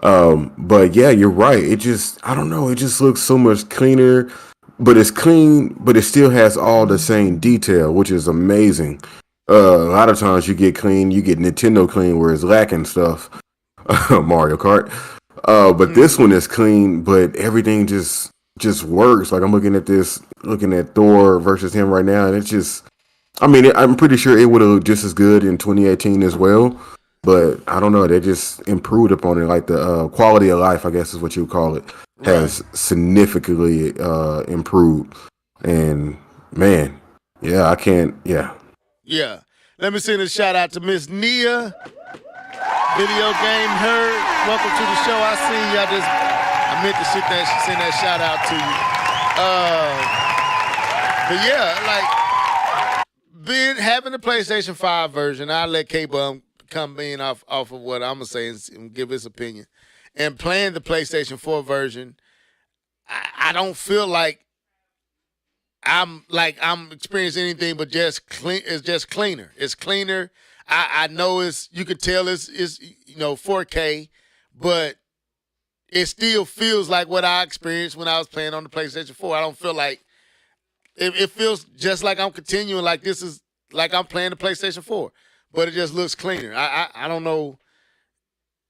But yeah, you're right. It just, I don't know. It just looks so much cleaner, but it's clean, but it still has all the same detail, which is amazing. A lot of times you get Nintendo clean where it's lacking stuff. Mario Kart. But this one is clean, but everything just works. Like, I'm looking at Thor versus him right now, and it's just, I'm pretty sure it would have looked just as good in 2018 as well. But I don't know. They just improved upon it. Like the quality of life, I guess is what you would call it, has significantly improved. And man, yeah, I can't. Yeah. Yeah. Let me send a shout out to Miss Nia. Video Game Herd. Welcome to the show. I see you. I meant to send that shout out to you. But yeah, like having the PlayStation 5 version, I'll let K-Bum come in off of what I'm gonna say and give his opinion. And playing the PlayStation 4 version, I don't feel like I'm experiencing anything but just clean. It's just cleaner. It's cleaner. I know you could tell it's 4K, but it still feels like what I experienced when I was playing on the PlayStation 4. I don't feel like It feels just like I'm continuing, like this is like I'm playing the PlayStation 4, but it just looks cleaner. I don't know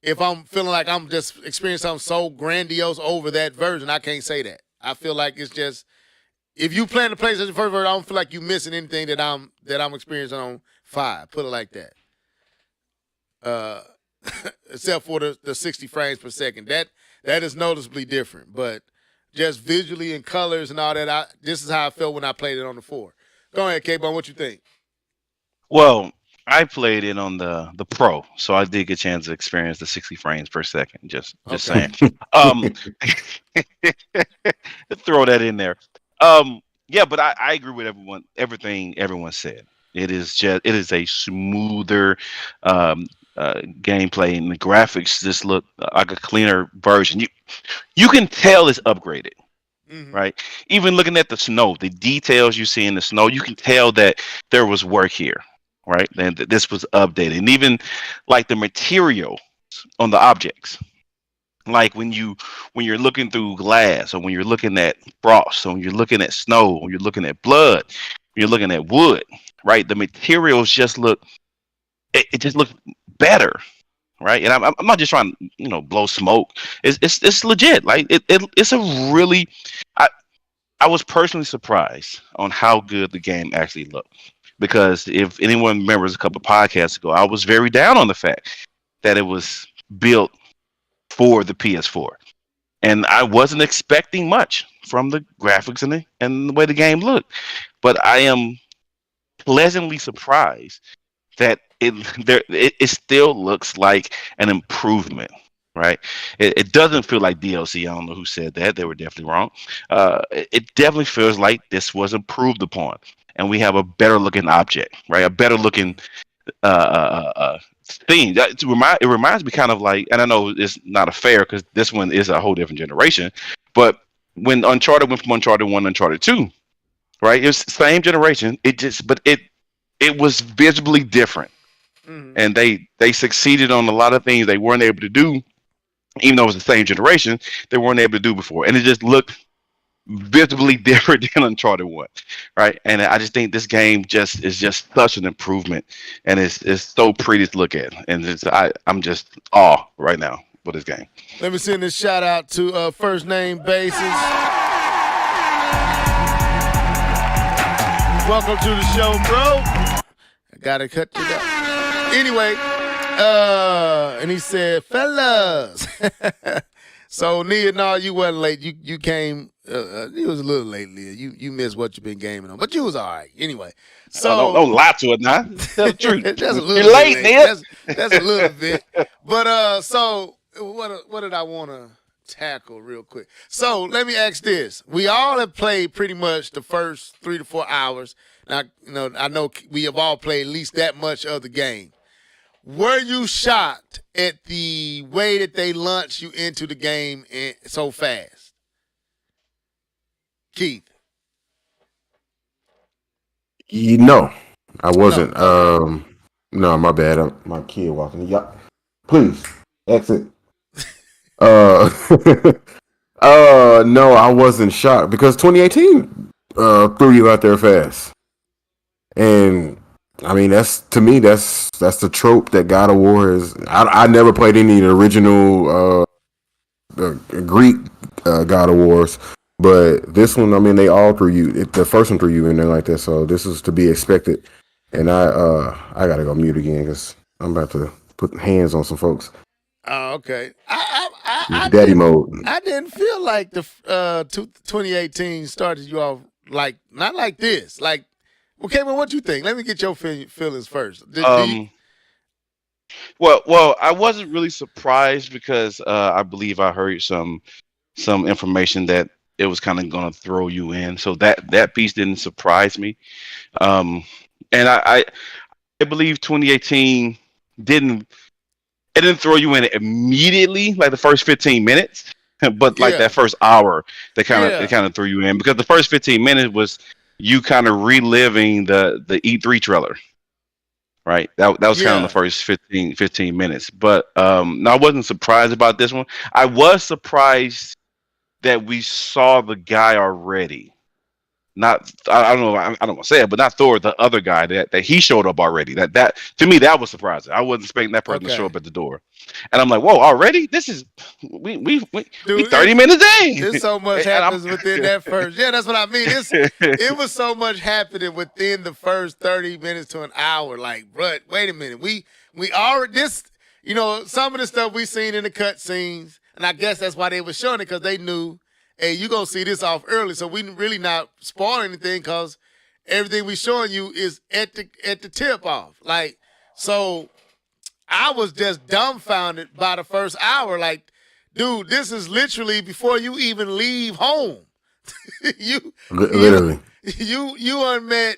if I'm feeling like I'm just experiencing something so grandiose over that version. I can't say that. I feel like it's just if you playing the PlayStation first version, I don't feel like you missing anything that I'm experiencing on 5. Put it like that. Uh, except for the 60 frames per second. That is noticeably different, but just visually and colors and all that, this is how I felt when I played it on the 4. Go ahead, K-Bone, what you think? Well, I played it on the Pro, so I did get a chance to experience the 60 frames per second. Just Okay. saying. Um, throw that in there. Yeah, but I agree with everything everyone said. It is a smoother um, gameplay, and the graphics just look like a cleaner version. You can tell it's upgraded, Mm-hmm. right? Even looking at the snow, the details you see in the snow, you can tell that there was work here, right? And that this was updated, and even like the material on the objects, like when you're looking through glass, or when you're looking at frost, or when you're looking at snow, or you're looking at blood, you're looking at wood, right? The materials just look it just looks better, right? And I'm not just trying to blow smoke. It's legit. Like it's a really I I was personally surprised on how good the game actually looked, because if anyone remembers a couple of podcasts ago, I was very down on the fact that it was built for the PS4, and I wasn't expecting much from the graphics and the way the game looked, but I am pleasantly surprised that it still looks like an improvement, right? It doesn't feel like DLC. I don't know who said that. They were definitely wrong. It definitely feels like this was improved upon, and we have a better looking object, right? A better looking uh, uh, uh, uh, thing. It reminds me kind of like, and I know it's not a fair because this one is a whole different generation, but when Uncharted went from Uncharted 1 to Uncharted 2, right? It's the same generation. It was visibly different, Mm-hmm. and they succeeded on a lot of things they weren't able to do, even though it was the same generation. They weren't able to do before, and it just looked visibly different than Uncharted 1, right? And I just think this game just is just such an improvement, and it's so pretty to look at, and I'm just awe right now with this game. Let me send this shout out to First Name Basis. Welcome to the show, bro. I gotta cut you down. Anyway, and he said, fellas. So Nia, no, you wasn't late. You came. You was a little late, Leah. You missed what you've been gaming on, but you was all right. Anyway, so Don't lie to it now. Tell the truth. that's a little You're bit late, man. That's a little bit. But so what did I want to tackle real quick? So let me ask this: we all have played pretty much the first 3 to 4 hours. Now, I know we have all played at least that much of the game. Were you shocked at the way that they launched you into the game so fast? Keith? No, I wasn't. Okay. No, my bad. My kid walking. Yup. Please exit. Uh, no, I wasn't shocked because 2018 threw you out there fast, and I mean to me that's the trope that God of War is. I never played any of the original Greek God of Wars, but this one, I mean, they all threw you. The first one threw you in there like that, so this is to be expected. And I gotta go mute again because I'm about to put hands on some folks. Oh, okay. I Daddy didn't, mode. I didn't feel like the 2018 started you off like not like this. Like, okay, well, what you think? Let me get your feelings first. Well, I wasn't really surprised because I believe I heard some information that it was kind of going to throw you in, so that piece didn't surprise me. Um, and I believe 2018 didn't it didn't throw you in immediately like the first 15 minutes, but like Yeah. that first hour they kind Yeah. of threw you in, because the first 15 minutes was you kind of reliving the E3 trailer. Right. That was kind of the first 15 minutes. But no, I wasn't surprised about this one. I was surprised that we saw the guy already. not I don't know, I don't want to say it, but not Thor, the other guy that he showed up already. That to me that was surprising. I wasn't expecting that person to show Okay. up at the door, and I'm like, whoa, already? This is we Dude, 30 minutes in, it's so much and happens within that first. Yeah, that's what I mean. It was so much happening within the first 30 minutes to an hour. Like, bruh, wait a minute. We already this, some of the stuff we seen in the cut scenes, and I guess that's why they were showing it, because they knew, hey, you gonna see this off early, so we really not spoiling anything, because everything we showing you is at the tip off. Like, so I was just dumbfounded by the first hour. Like, dude, this is literally before you even leave home. you, Literally. you unmet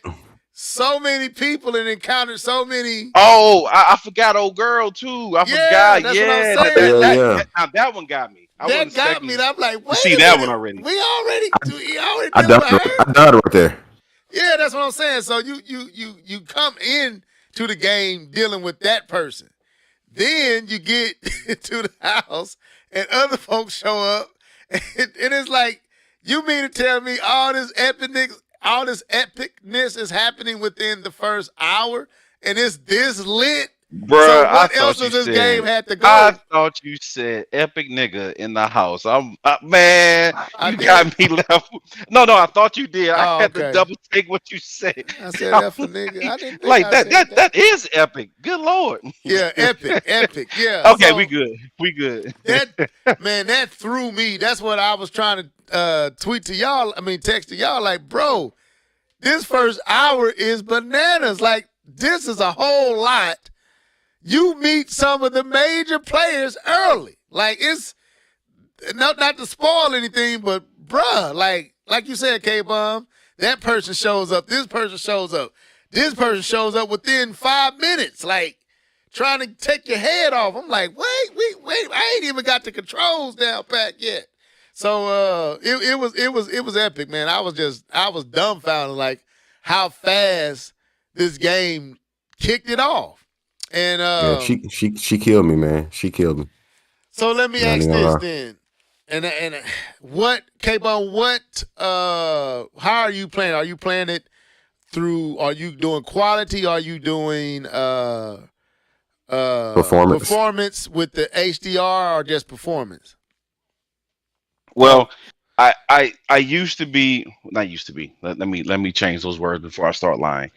so many people and encountered so many. oh, I forgot old girl too. I Yeah, forgot. that's what I'm Yeah, saying. now that one got me. I That wasn't got me. expecting And I'm like, to wait see a that minute. one already. We already I dealing with died. her. I died right there. Yeah, that's what I'm saying. So you come in to the game dealing with that person. Then you get to the house and other folks show up, and it's like, you mean to tell me all this epicness is happening within the first hour, and it's this lit? So Bruh, what else does this game have to I go? thought you said epic nigga in the house. Man, I you did. got me left. No, I thought you did. I Oh, had to okay. double take what you said. I said I'm that for nigga. I didn't think like I that. said that. That is epic. Good lord. Yeah, epic. Yeah. Okay, So we good. We good. that threw me. That's what I was trying to tweet to y'all. I mean, text to y'all. Like, bro, this first hour is bananas. Like, this is a whole lot. You meet some of the major players early. Like, it's not to spoil anything, but bruh, like you said, K-Bomb, that person shows up. This person shows up. This person shows up within 5 minutes. Like, trying to take your head off. I'm like, wait. I ain't even got the controls down pat yet. So it was epic, man. I was dumbfounded, like, how fast this game kicked it off. And Yeah, she killed me, man. She killed me. so let me Not ask even gonna this lie. then. And what, K-Bone, how are you playing? Are you playing it through, are you doing quality? Are you doing performance with the HDR, or just performance? Well, I used to be, not used to be. Let me change those words before I start lying.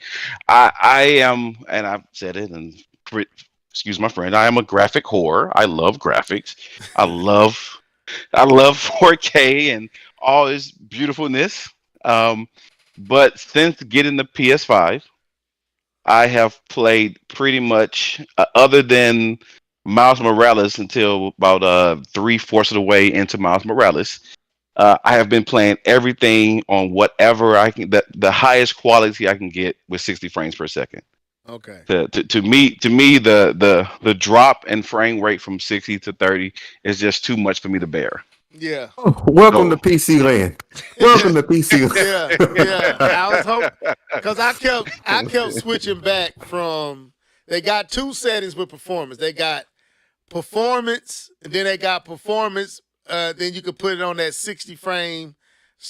I am, and I've said it, and excuse my friend, I am a graphic whore. I love graphics. I love I love 4K and all this beautifulness. But since getting the PS5, I have played pretty much, other than Miles Morales, until about 3/4 of the way into Miles Morales. I have been playing everything on whatever I can, the highest quality I can get with 60 frames per second. Okay. To me, the drop in frame rate from 60 to 30 is just too much for me to bear. Yeah. Welcome to So PC land. Welcome to PC Yeah. I was hoping, because I kept switching back from. They got two settings with performance. They got performance, and then they got performance. Then you could put it on that 60 frame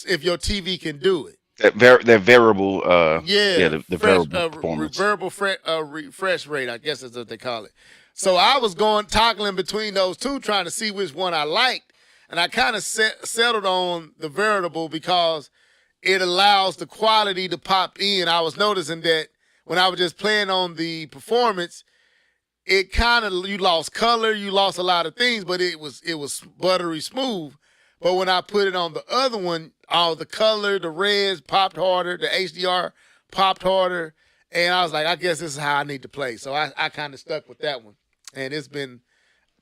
if your TV can do it. that variable, the fresh, variable performance. refresh rate, I guess is what they call it. So I was toggling between those two, trying to see which one I liked, and I kind of settled on the variable because it allows the quality to pop in. I was noticing that when I was just playing on the performance, it kind of, you lost color, you lost a lot of things, but it was buttery smooth. But when I put it on the other one, all the color, the reds popped harder, the HDR popped harder, and I was like, I guess this is how I need to play. So I kind of stuck with that one, and it's been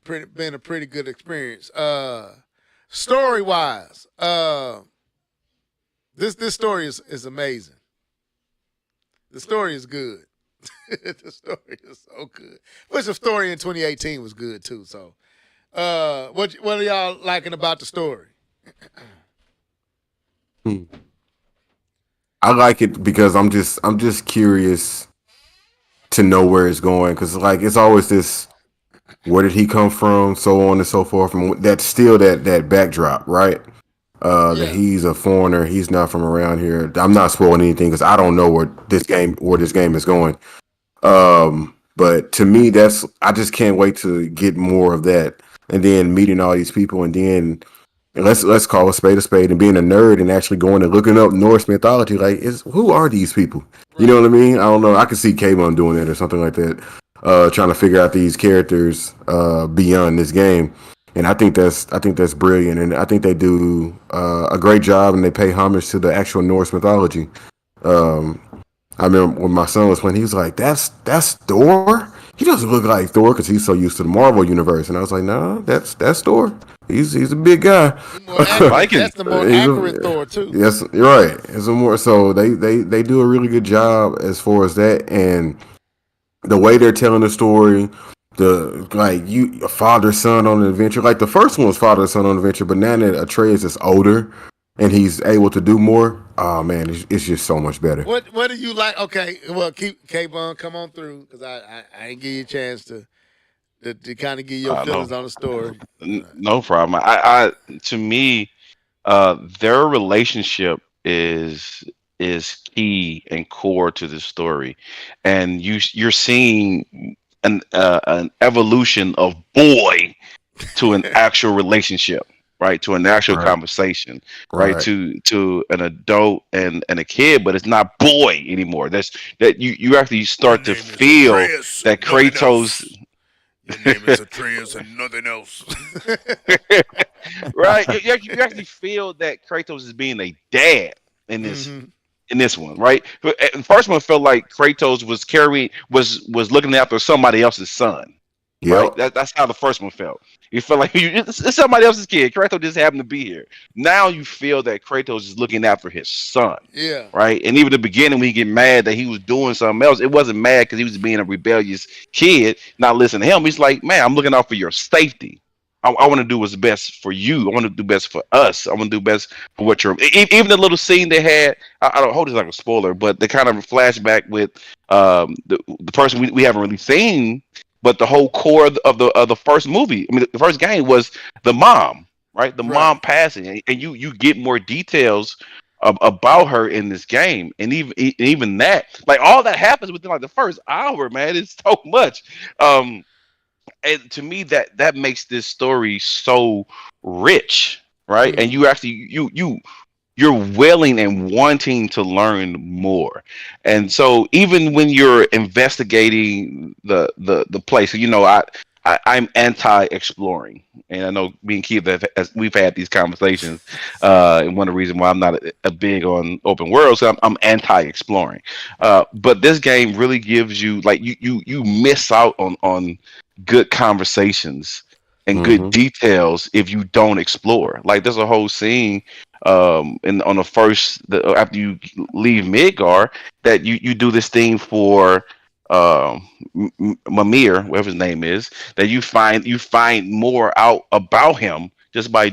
a pretty good experience. Story wise, this story is amazing. The story is good. The story is so good. Which the story in 2018 was good too. So, what are y'all liking about the story? I like it because I'm just curious to know where it's going, because like it's always this, where did he come from, so on and so forth, and that's still that backdrop, right? That he's a foreigner. He's not from around here. I'm not spoiling anything because I don't know where this game is going. But to me, I just can't wait to get more of that, and then meeting all these people, and then let's call a spade, and being a nerd and actually going and looking up Norse mythology. Like, who are these people? Right. You know what I mean? I don't know. I could see K-Bone doing it or something like that, trying to figure out these characters beyond this game. And I think that's brilliant, and I think they do a great job, and they pay homage to the actual Norse mythology. I remember when my son was playing, he was like, "That's Thor. He doesn't look like Thor because he's so used to the Marvel universe." And I was like, "No, that's Thor. He's a big guy. That's the more accurate Thor too." Yes, you're right. It's a more so they do a really good job as far as that, and the way they're telling the story. A father son on an adventure. Like the first one was father son on an adventure, but now that Atreus is older and he's able to do more, oh man, it's just so much better. What do you like? Okay, well, keep K-Bun, come on through because I ain't give you a chance to kind of give your feelings on the story. No problem. I to me, their relationship is key and core to the story, and you're seeing an evolution of boy to an actual relationship, right? To an actual conversation, right? To an adult and a kid, but it's not boy anymore. That you actually start to feel that Kratos. Your name is Atreus and nothing else. Right? You actually feel that Kratos is being a dad in this. Mm-hmm. In this one, right? The first one felt like Kratos was looking after somebody else's son. Yep. Right? That's how the first one felt. You felt like it's somebody else's kid. Kratos just happened to be here. Now you feel that Kratos is looking after his son. Yeah. Right? And even the beginning when he get mad that he was doing something else, it wasn't mad because he was being a rebellious kid, not listening to him. He's like, man, I'm looking out for your safety. I want to do what's best for you. I want to do best for us. I want to do best for what you're. Even the little scene they had, I don't hold this like a spoiler, but the kind of flashback with the person we haven't really seen, but the whole core of the first movie. I mean, the first game was the mom, right? The mom passing, and you get more details about her in this game, and even that, like all that happens within like the first hour, man. It's so much. And to me, that makes this story so rich, right? Mm-hmm. And you actually you're willing and wanting to learn more. And so even when you're investigating the place, you know, I'm anti-exploring, and I know me and Keith we've had these conversations. And one of the reasons why I'm not a big on open worlds, I'm anti-exploring. But this game really gives you like you miss out on good conversations and good details if you don't explore. Like there's a whole scene on the first after you leave Midgar that you do this thing for Mimir, whatever his name is, that you find more out about him just by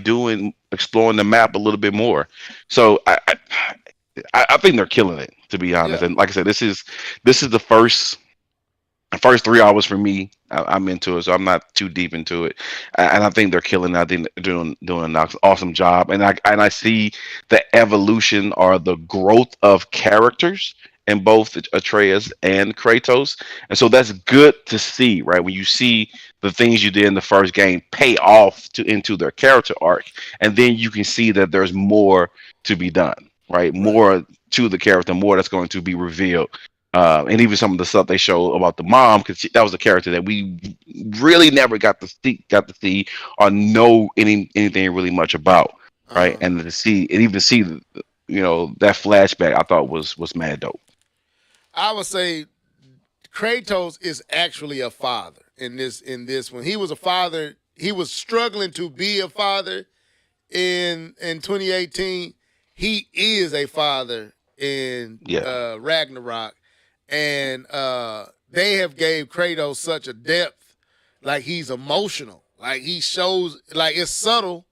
exploring the map a little bit more. So I think they're killing it, to be honest. Yeah. And like I said, this is the first 3 hours for me. I'm into it, so I'm not too deep into it, and I think they're killing it. I think they're doing an awesome job, and I see the evolution or the growth of characters in both Atreus and Kratos, and so that's good to see, right? When you see the things you did in the first game pay off into their character arc, and then you can see that there's more to be done, right? More to the character, more that's going to be revealed. And even some of the stuff they show about the mom, because that was a character that we really never got to see or know anything really much about, right? And to see that flashback, I thought was mad dope. I would say Kratos is actually a father in this one. He was a father. He was struggling to be a father in 2018. He is a father in Ragnarok. And they have gave Kratos such a depth, like he's emotional. Like he shows, like it's subtle,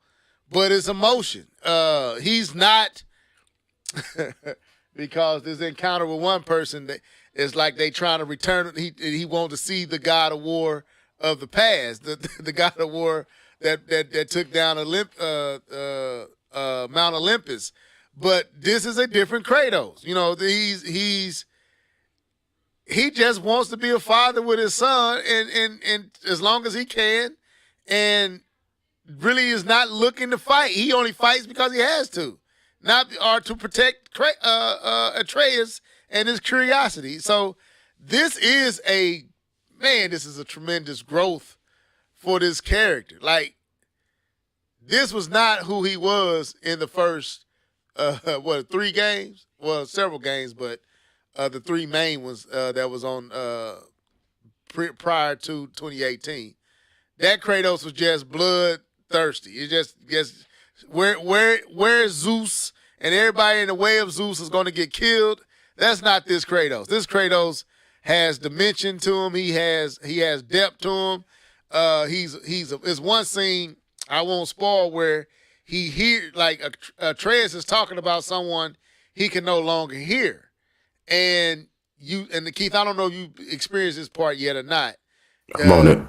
but it's emotion. He's not, because this encounter with one person, it's like they trying to return. He wanted to see the God of War of the past, the God of War that took down Mount Olympus. But this is a different Kratos. You know, he just wants to be a father with his son, and as long as he can, and really is not looking to fight. He only fights because he has to, not or to protect Atreus and his curiosity. So this is a man. This is a tremendous growth for this character. Like, this was not who he was in the first three games? Well, several games, but the three main ones that was on prior to 2018. That Kratos was just bloodthirsty. It just where Zeus and everybody in the way of Zeus is going to get killed. That's not this Kratos. This Kratos has dimension to him. He has depth to him. There's one scene I won't spoil where he hear like Atreus is talking about someone he can no longer hear, and Keith, I don't know if you experienced this part yet or not. I'm on it.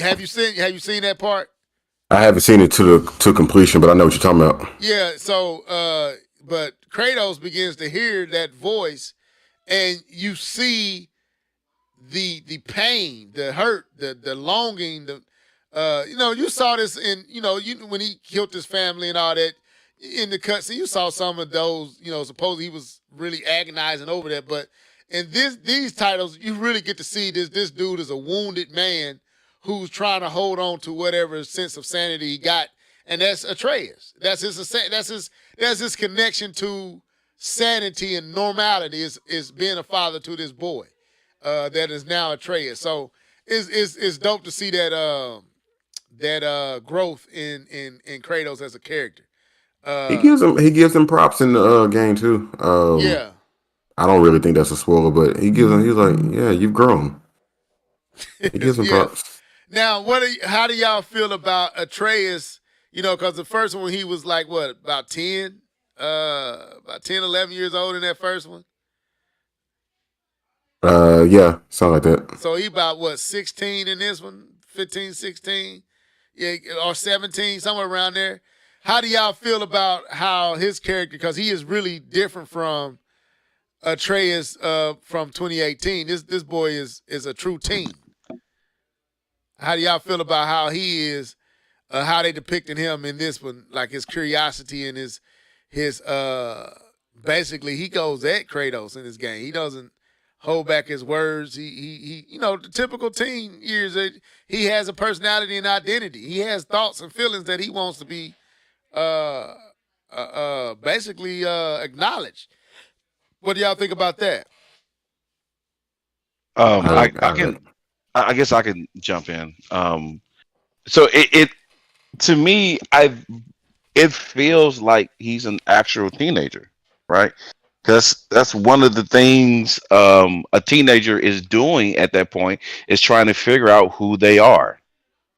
Have you seen that part? I haven't seen it to completion, but I know what you're talking about. Yeah. So, but Kratos begins to hear that voice, and you see the pain, the hurt, the longing, you saw this in, when he killed his family and all that in the cutscene. You saw some of those, supposedly he was really agonizing over that. But in these titles, you really get to see this dude is a wounded man who's trying to hold on to whatever sense of sanity he got, and that's Atreus. That's his connection to sanity and normality is being a father to this boy that is now Atreus. So it's dope to see that growth in Kratos as a character. He gives him props in the game too. Yeah. I don't really think that's a spoiler, but he's like, yeah, you've grown. He gives him props. Now, how do y'all feel about Atreus? Because the first one he was like what, about 10, 11 years old in that first one. Yeah, something like that. So he about what, 16 in this one, 15, 16, yeah, or 17, somewhere around there. How do y'all feel about how his character? Because he is really different from Atreus from 2018. This boy is a true teen. How do y'all feel about how he is, how they depicted him in this one, like his curiosity and his basically he goes at Kratos in this game. He doesn't hold back his words. He the typical teen years, he has a personality and identity. He has thoughts and feelings that he wants to be basically acknowledged. What do y'all think about that? I guess I can jump in. So it to me, it feels like he's an actual teenager, right? Because that's one of the things a teenager is doing at that point is trying to figure out who they are,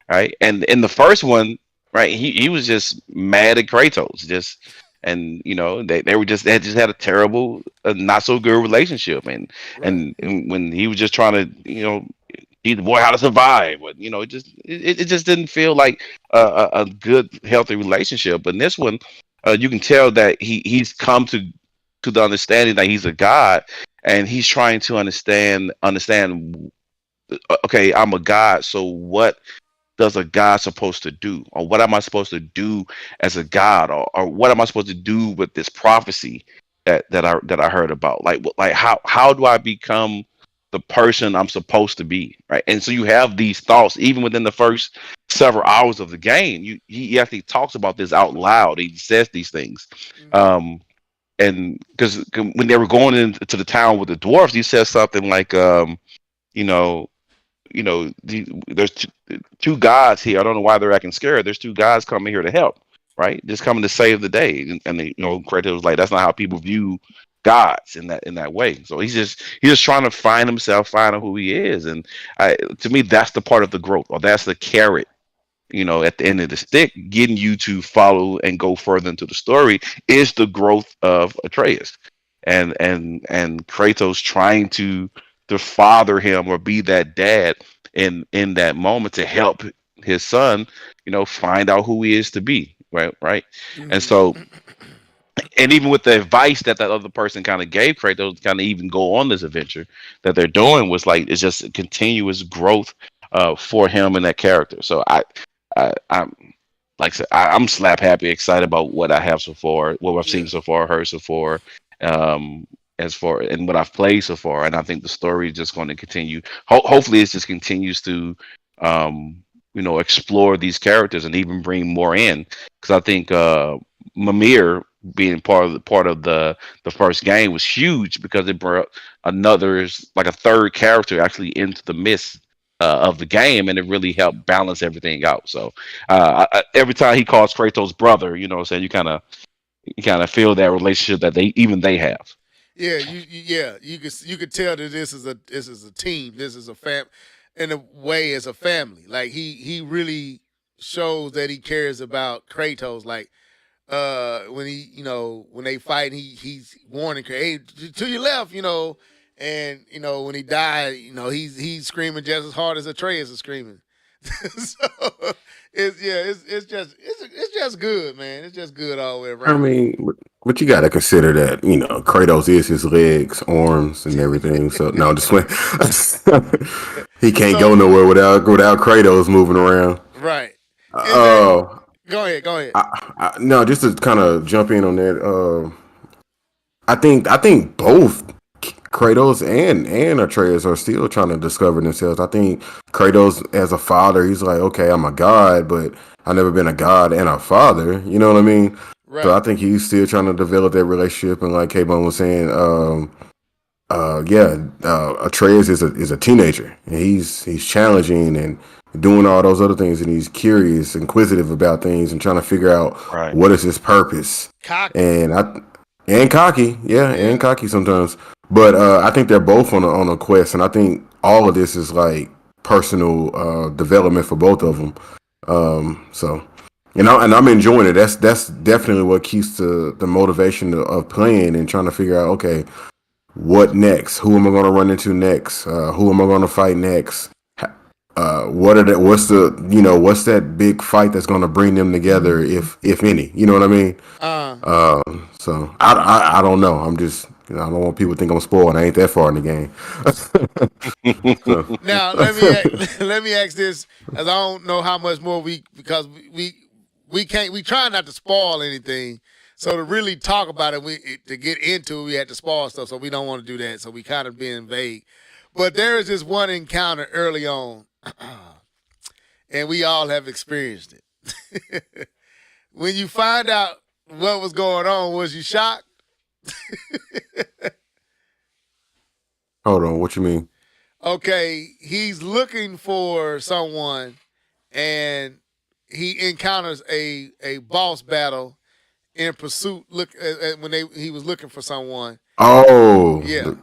right? And in the first one, right, he was just mad at Kratos, and they just had a terrible, not so good relationship, and when he was just trying to teach the boy how to survive, but it just didn't feel like a good healthy relationship. But in this one, you can tell that he's come to the understanding that he's a god, and he's trying to understand. Okay, I'm a god, so what does a god supposed to do, or what am I supposed to do as a god, or what am I supposed to do with this prophecy that I heard about? Like how do I become the person I'm supposed to be, right? And so you have these thoughts even within the first several hours of the game. He actually talks about this out loud. He says these things. And because when they were going into the town with the dwarves, he says something like, there's two gods here. I don't know why they're acting scared. There's two gods coming here to help, right? Just coming to save the day. And Kratos was like, that's not how people view gods in that way. So he's just trying to find himself, find out who he is. And to me, that's the part of the growth, or that's the carrot. At the end of the stick, getting you to follow and go further into the story is the growth of Atreus, and Kratos trying to father him or be that dad in that moment to help his son, find out who he is to be. right? Mm-hmm. And so, and even with the advice that that other person kind of gave Kratos to kind of even go on this adventure that they're doing was like it's just a continuous growth for him and that character. So I'm like I said, I'm slap happy, excited about what I have so far, what I've Yeah. seen so far, heard so far, as far and what I've played so far. And I think the story is just going to continue. Hopefully, it just continues to, explore these characters and even bring more in. Because I think Mimir being part of the first game was huge because it brought another like a third character actually into the midst of the game, and it really helped balance everything out. So every time he calls Kratos brother, you know what I'm saying, you kind of feel that relationship that they have. Yeah, you could tell that this is a team. This is a in a way, it's a family. Like he really shows that he cares about Kratos. Like when when they fight, he's warning Kratos, hey, to your left, and when he died, he's screaming just as hard as Atreus is screaming. So it's just good, man. It's just good all the way I around. mean, but you got to consider that Kratos is his legs, arms, and everything. So no, just he can't So go nowhere without Kratos moving around. right. Is that Uh, Go ahead, go ahead. no, just to kind of jump in on that. I think both Kratos and Atreus are still trying to discover themselves. I think Kratos, as a father, he's like, okay, I'm a god, but I've never been a god and a father. You know what I mean? So I Right. think he's still trying to develop that relationship. And like K-Bone was saying, Atreus is a teenager, and he's challenging and doing all those other things, and he's curious, inquisitive about things, and trying to figure out Right. what is his purpose. Cocky. And cocky, yeah, and Yeah. cocky sometimes. But I think they're both on a quest, and I think all of this is like personal development for both of them. So, I'm enjoying it. That's definitely what keeps the motivation of playing and trying to figure out, okay, what next? Who am I going to run into next? Who am I going to fight next? What's that big fight that's going to bring them together, if any? You know what I mean? Uh So I don't know. I'm just I don't want people to think I'm spoiled. I ain't that far in the game. So, Now let me ask this, as I don't know how much more because we can't, we try not to spoil anything. So to really talk about it, to get into it, we had to spoil stuff. So we don't want to do that. So we kind of being vague. But there is this one encounter early on, and we all have experienced it. When you find out what was going on, was you shocked? hold on, what you mean? Okay, he's looking for someone, and he encounters a boss battle in pursuit. Look, when he was looking for someone. Oh, Yeah,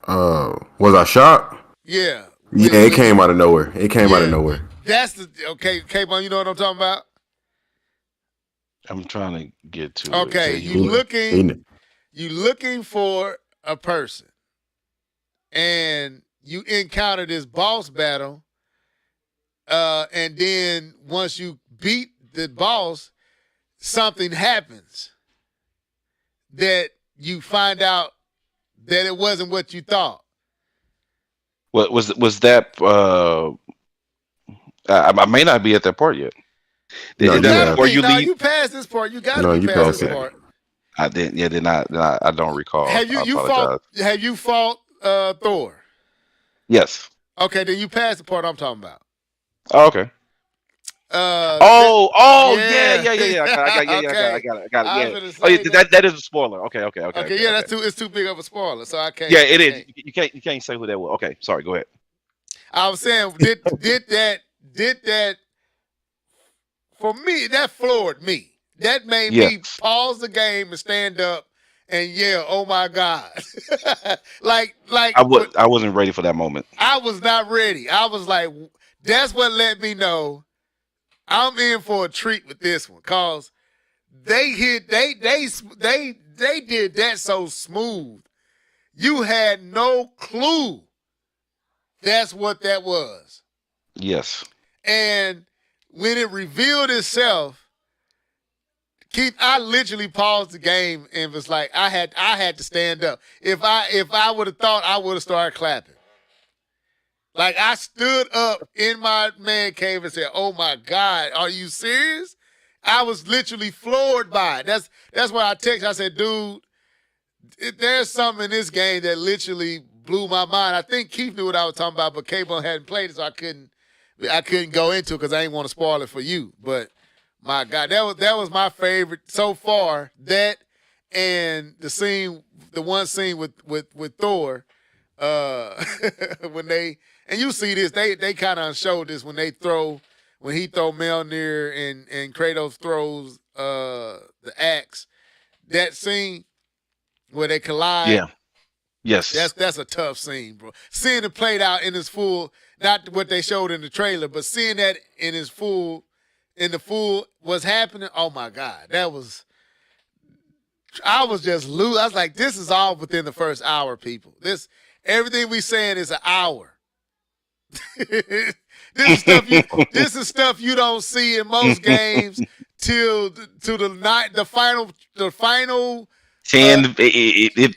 was I shocked? yeah. Yeah, it came out of nowhere. It came out of Yeah, nowhere. that's the okay. K-Bone, you know what I'm talking about? I'm trying to get to it. Okay, Tell you you what. looking for a person, and you encounter this boss battle, and then once you beat the boss, something happens that you find out that it wasn't what you thought. What was that? I may not be at that part yet. No, You Is you that gotta have. before be. you No, leave? you passed this part. You gotta No, be you past passed this it. part. I didn't. Yeah, did not. I don't recall. Have you I you fought? apologize. Have you fought Thor? Yes. Okay, then you passed the part I'm talking about. Oh, okay. Th- Yeah, yeah. yeah, yeah, yeah. I Okay. got it. I got it. I was Yeah. gonna Oh, yeah. say that. That is a spoiler. Okay, okay, okay, Okay, okay, yeah, okay. that's too. It's too big of a spoiler, so I can't. Yeah, I it is. can't. You can't say who that was. Okay, sorry. Go ahead. I was saying, did that for me? That floored me. That made me Yes. pause the game and stand up and yell, "Oh my god!" like, I wasn't ready for that moment. I was not ready. I was like, that's what let me know I'm in for a treat with this one, cause they did that so smooth. You had no clue that's what that was. Yes. And when it revealed itself, Keith, I literally paused the game and was like, I had to stand up. If I would have thought, I would have started clapping. Like I stood up in my man cave and said, "Oh my God, are you serious?" I was literally floored by it. That's why I texted. I said, "Dude, there's something in this game that literally blew my mind." I think Keith knew what I was talking about, but K-Bone hadn't played it, so I couldn't go into it because I didn't want to spoil it for you. But my God, that was my favorite so far. That and the one scene with Thor, when they and you see this, they kind of showed this when he throw Mjolnir and Kratos throws the axe. That scene where they collide. Yeah. Yes. That's a tough scene, bro. Seeing it played out in its full, not what they showed in the trailer, but seeing that in the full what's happening. Oh my God, I was just loose. I was like, this is all within the first hour, people. Everything we saying is an hour. This is stuff you don't see in most games till to the final 10,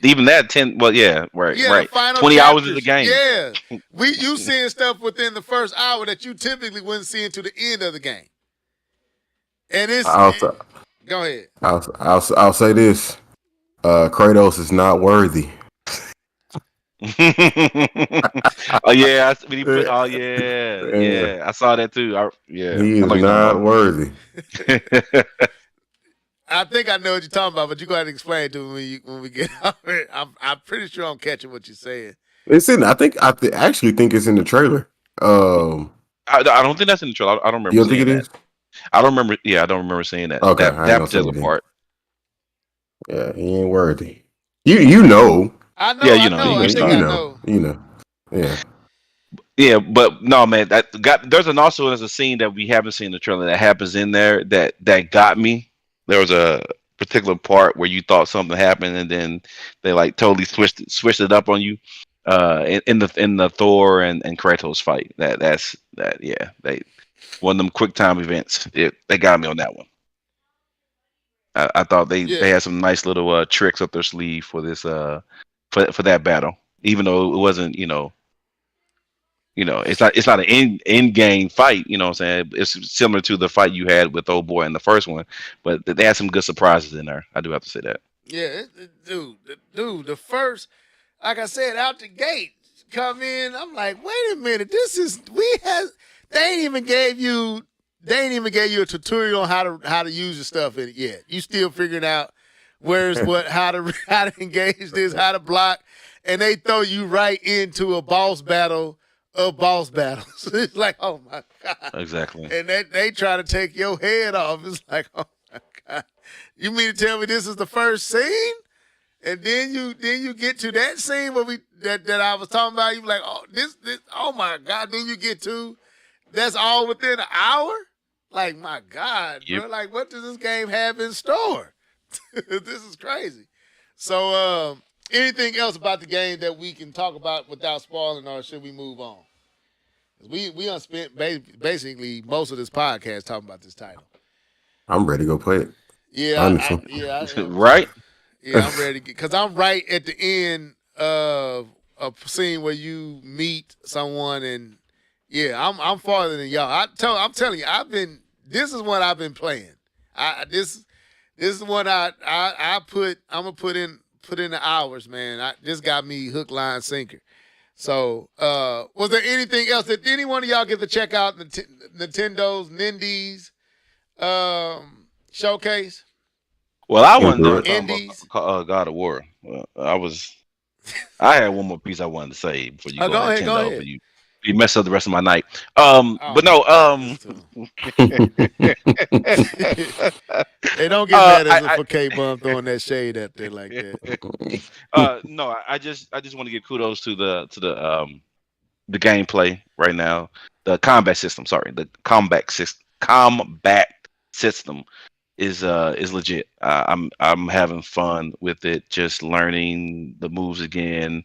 even that 10. Well, yeah, right, yeah, right. final 20 chapters. hours of the game. Yeah, you seeing stuff within the first hour that you typically wouldn't see until the end of the game. And go ahead. I'll say this: Kratos is not worthy. Oh yeah, oh yeah. I saw that too. He is not worthy. I think I know what you're talking about, but you go ahead and explain it to me when we get out here. I'm pretty sure I'm catching what you're saying. It's in. I actually think it's in the trailer. I don't think that's in the trailer. I don't remember. You don't think it is? I don't remember. Yeah, I don't remember seeing that. Okay, that particular part. Yeah, he ain't worthy. You know. I know. Yeah, I know. You know. Yeah. Yeah, but no, man. There's a scene that we haven't seen in the trailer that happens in there that got me. There was a particular part where you thought something happened, and then they like totally switched it up on you. In the Thor and Kratos fight. They one of them quick time events. They got me on that one. I thought they had some nice little tricks up their sleeve for this for that battle, even though it wasn't it's not an end game fight. You know what I'm saying? It's similar to the fight you had with Old Boy in the first one, but they had some good surprises in there. I do have to say that. Yeah, dude, the first, like I said, out the gate, come in. I'm like, wait a minute, they ain't even gave you a tutorial on how to use the stuff in it yet. You still figuring out where's what, how to engage this, how to block, and they throw you right into a boss battle of boss battles. It's like, oh my God. Exactly. And they try to take your head off. It's like, oh my God. You mean to tell me this is the first scene? And then you get to that scene where that I was talking about. You like, oh, this, oh my God. Then you get to, that's all within an hour? Like, my God, yep. Bro. Like, what does this game have in store? This is crazy. So, anything else about the game that we can talk about without spoiling, or should we move on? We done spent basically most of this podcast talking about this title. I'm ready to go play it. Yeah, honestly. Right? Yeah, I'm ready because I'm right at the end of a scene where you meet someone, and yeah, I'm farther than y'all. I'm telling you, this is what I've been playing. This is what I'm gonna put in the hours, man. This got me hook, line, sinker. So, was there anything else? Did any one of y'all get to check out Nintendo's Nindies showcase? Well, I wasn't done Indies. talking about God of War. Well, I had one more piece I wanted to say before you go ahead. But you messed up the rest of my night. But no. Hey, don't get mad at us for K-Bum throwing that shade at there like that. No, I just want to give kudos to the gameplay right now. The combat system. Sorry, the combat system is legit. I'm having fun with it, just learning the moves again.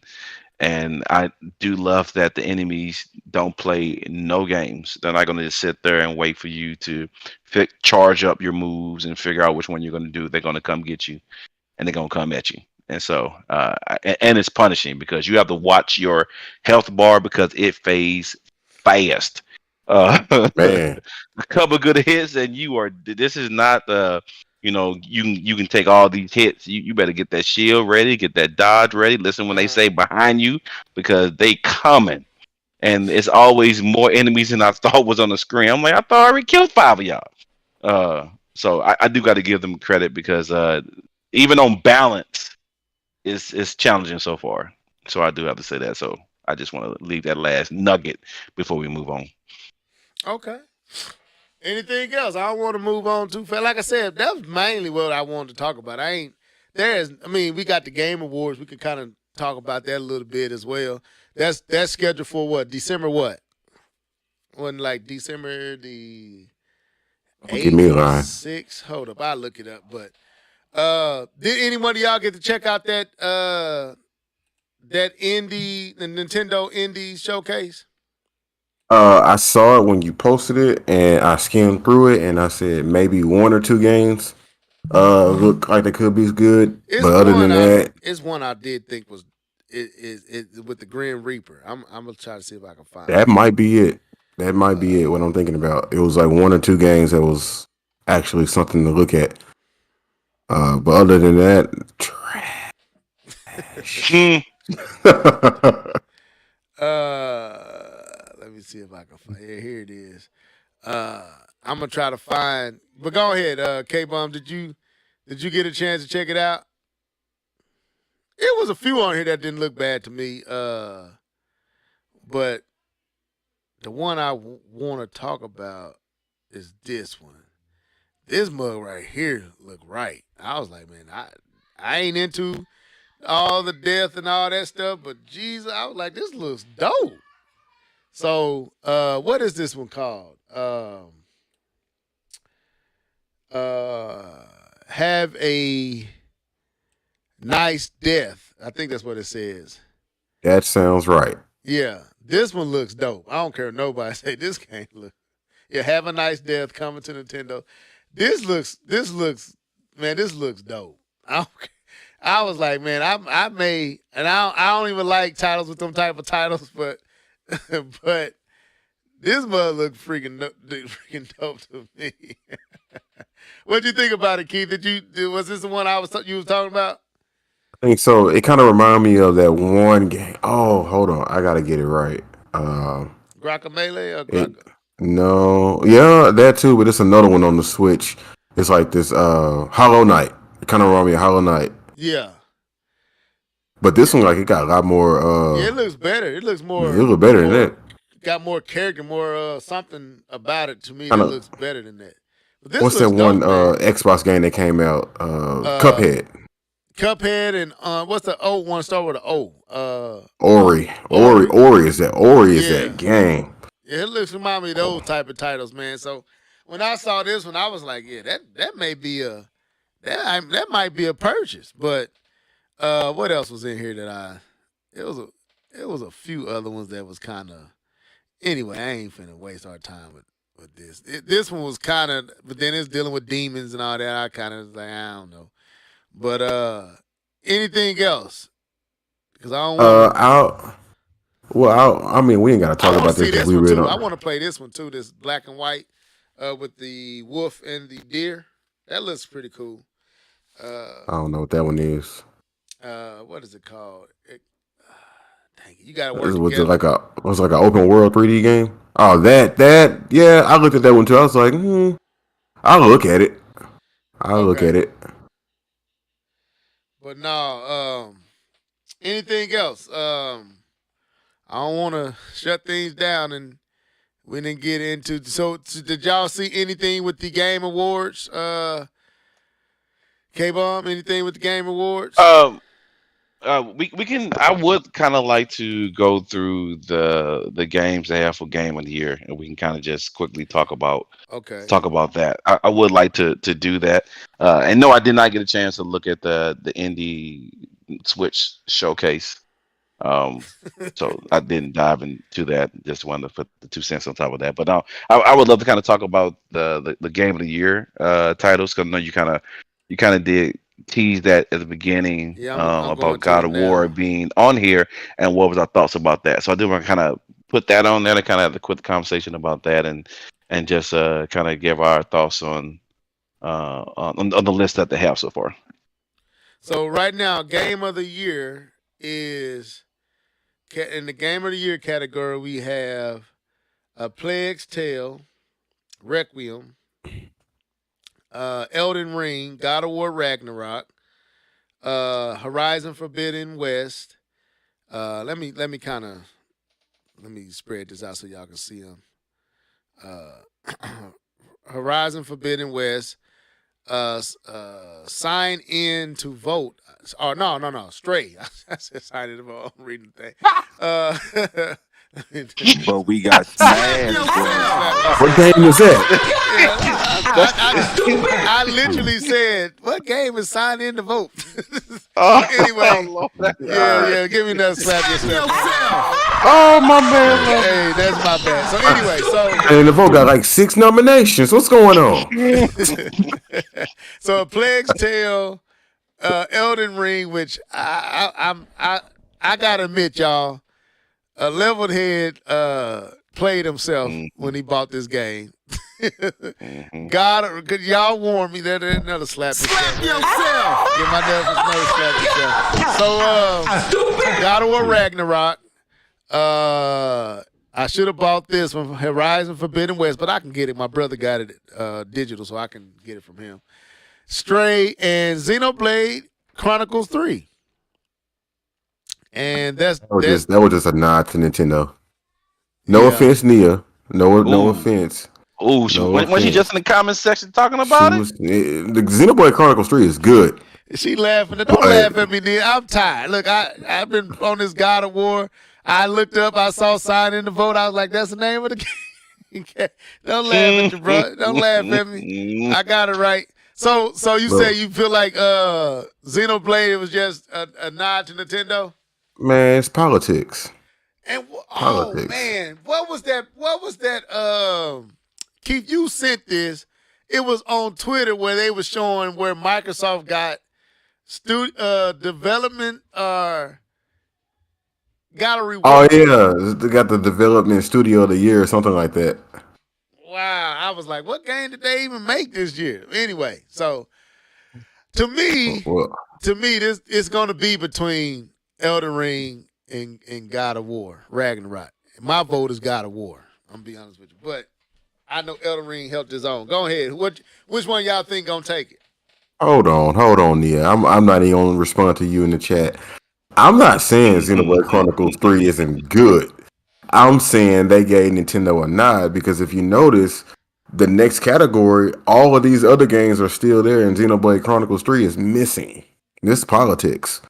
And I do love that the enemies don't play no games. They're not going to just sit there and wait for you to charge up your moves and figure out which one you're going to do. They're going to come get you, and they're going to come at you. And so, and it's punishing because you have to watch your health bar because it fades fast. Man, A couple good hits, and you are. This is not the. You can take all these hits. You better get that shield ready, get that dodge ready. Listen when they say behind you because they coming, and it's always more enemies than I thought was on the screen. I'm like, I thought I already killed 5 of y'all. So I do got to give them credit because even on balance, it's challenging so far. So I do have to say that. So I just want to leave that last nugget before we move on. Okay. Anything else? I don't want to move on too fast. Like I said, that was mainly what I wanted to talk about. We got the Game Awards. We can kind of talk about that a little bit as well. That's scheduled for what? December what? Wasn't like December the give me a line. 6th? Hold up, I'll look it up. But did any one of y'all get to check out that the Nintendo Indie Showcase? I saw it when you posted it, and I skimmed through it, and I said maybe 1 or 2 games look like they could be good. But other than that, it's one I did think was it with the Grim Reaper. I'm gonna try to see if I can find that it. might be it. That might be it. What I'm thinking about. It was like 1 or 2 games that was actually something to look at. But other than that, trash. Let me see if I can find it. Here it is. I'm gonna try to find. But go ahead, K-Bum. Did you get a chance to check it out? It was a few on here that didn't look bad to me. But the one I want to talk about is this one. This mug right here look right. I was like, man, I ain't into all the death and all that stuff, but Jesus, I was like, this looks dope. So, what is this one called? Have a nice death. I think that's what it says. That sounds right. Yeah, this one looks dope. I don't care what nobody say. This can't look. Yeah, have a nice death coming to Nintendo. This looks dope. I was like, man, I don't even like titles with them type of titles, but but this mother looked freaking dope to me. What'd you think about it, Keith? Was this the one you was talking about? I think so. It kind of reminded me of that one game. Oh, hold on, I gotta get it right. Guacamelee or Guac? No, yeah, that too. But it's another one on the Switch. It's like this Hollow Knight. It kind of reminded me of Hollow Knight. Yeah. But this one, like, it got a lot more. Yeah, it looks better. It looks more. It looks better than that. Got more character, more something about it to me that looks better than that. What's that one Xbox game that came out? Cuphead. Cuphead and what's the old one? Start with an O. Ori is that? Ori is that game. Yeah, it remind me of those type of titles, man. So when I saw this one, I was like, yeah, that may be that might be a purchase. But what else was in here that it was a few other ones that was kind of. Anyway, I ain't finna waste our time with this. This one was kind of, but then it's dealing with demons and all that. I kind of was like, I don't know. But anything else? Because I don't want. I mean, we ain't gotta talk about this. We really. I want to play this one too. This black and white, with the wolf and the deer. That looks pretty cool. I don't know what that one is. What is it called? Dang it, you gotta work. Was it like an open world 3D game? Oh, that yeah. I looked at that one too. I was like, I'll look at it. Look at it. But no, anything else? I don't want to shut things down, and we didn't get into. So, did y'all see anything with the Game Awards? K-Bomb, anything with the Game Awards? We can. I would kind of like to go through the games they have for Game of the Year, and we can kind of just quickly talk about that. I would like to do that. And no, I did not get a chance to look at the indie Switch showcase. So I didn't dive into that. Just wanted to put the 2 cents on top of that. But I would love to kind of talk about the game of the year titles, because I know you kind of did tease that at the beginning Yeah, I'm going about to God it of War now. being on here, and what was our thoughts about that. So I do want to kind of put that on there to kind of have a quick conversation about that, and just kind of give our thoughts on the list that they have so far. So right now, game of the year is in the game of the year category. We have a Plague's Tale, Requiem, Elden Ring, God of War Ragnarok, Horizon Forbidden West. Let me spread this out so y'all can see them. Horizon Forbidden West, sign in to vote. Oh no, Stray. I said sign in to vote. I'm reading the thing. But we got smashed. What game is that? I literally said, "What game is sign in to vote?" Oh, Anyway, Lord, God. yeah, give me that slap yourself. Oh my man. Hey, that's my bad. So anyway, And the vote got like 6 nominations. What's going on? so a Plague's Tale, Elden Ring, which I gotta admit, y'all, a Leveled Head played himself when he bought this game. God, could y'all warn me that there's another slap yourself? Get my another slap yourself. So God of War Ragnarok. I should have bought this from Horizon Forbidden West, but I can get it. My brother got it digital, so I can get it from him. Stray and Xenoblade Chronicles 3. And that was just a nod to Nintendo. No Yeah. offense, Nia. No Ooh. offense. Oh, was she just in the comment section talking about it? The Xenoblade Chronicles 3 is good. She laughing. Don't laugh at me, Nia. I'm tired. Look, I've been on this God of War. I looked up. I saw sign in the vote. I was like, that's the name of the game. Don't laugh at you, bro. Don't laugh at me. I got it right. So you say you feel like Xenoblade was just a nod to Nintendo? Man, it's politics. And Politics. man, what was that? Keith, you sent this. It was on Twitter where they were showing where Microsoft got development got a reward. Oh yeah, they got the development studio of the year or something like that. Wow, I was like, what game did they even make this year? Anyway, so to me, this it's going to be between Elden Ring and God of War Ragnarok. My vote is God of War. I'm gonna be honest with you, but I know Elden Ring helped his own. Go ahead. Which one y'all think gonna take it? Hold on, Nia. I'm not even gonna respond to you in the chat. I'm not saying Xenoblade Chronicles 3 isn't good. I'm saying they gave Nintendo a nod because if you notice, the next category, all of these other games are still there, and Xenoblade Chronicles 3 is missing. This is politics.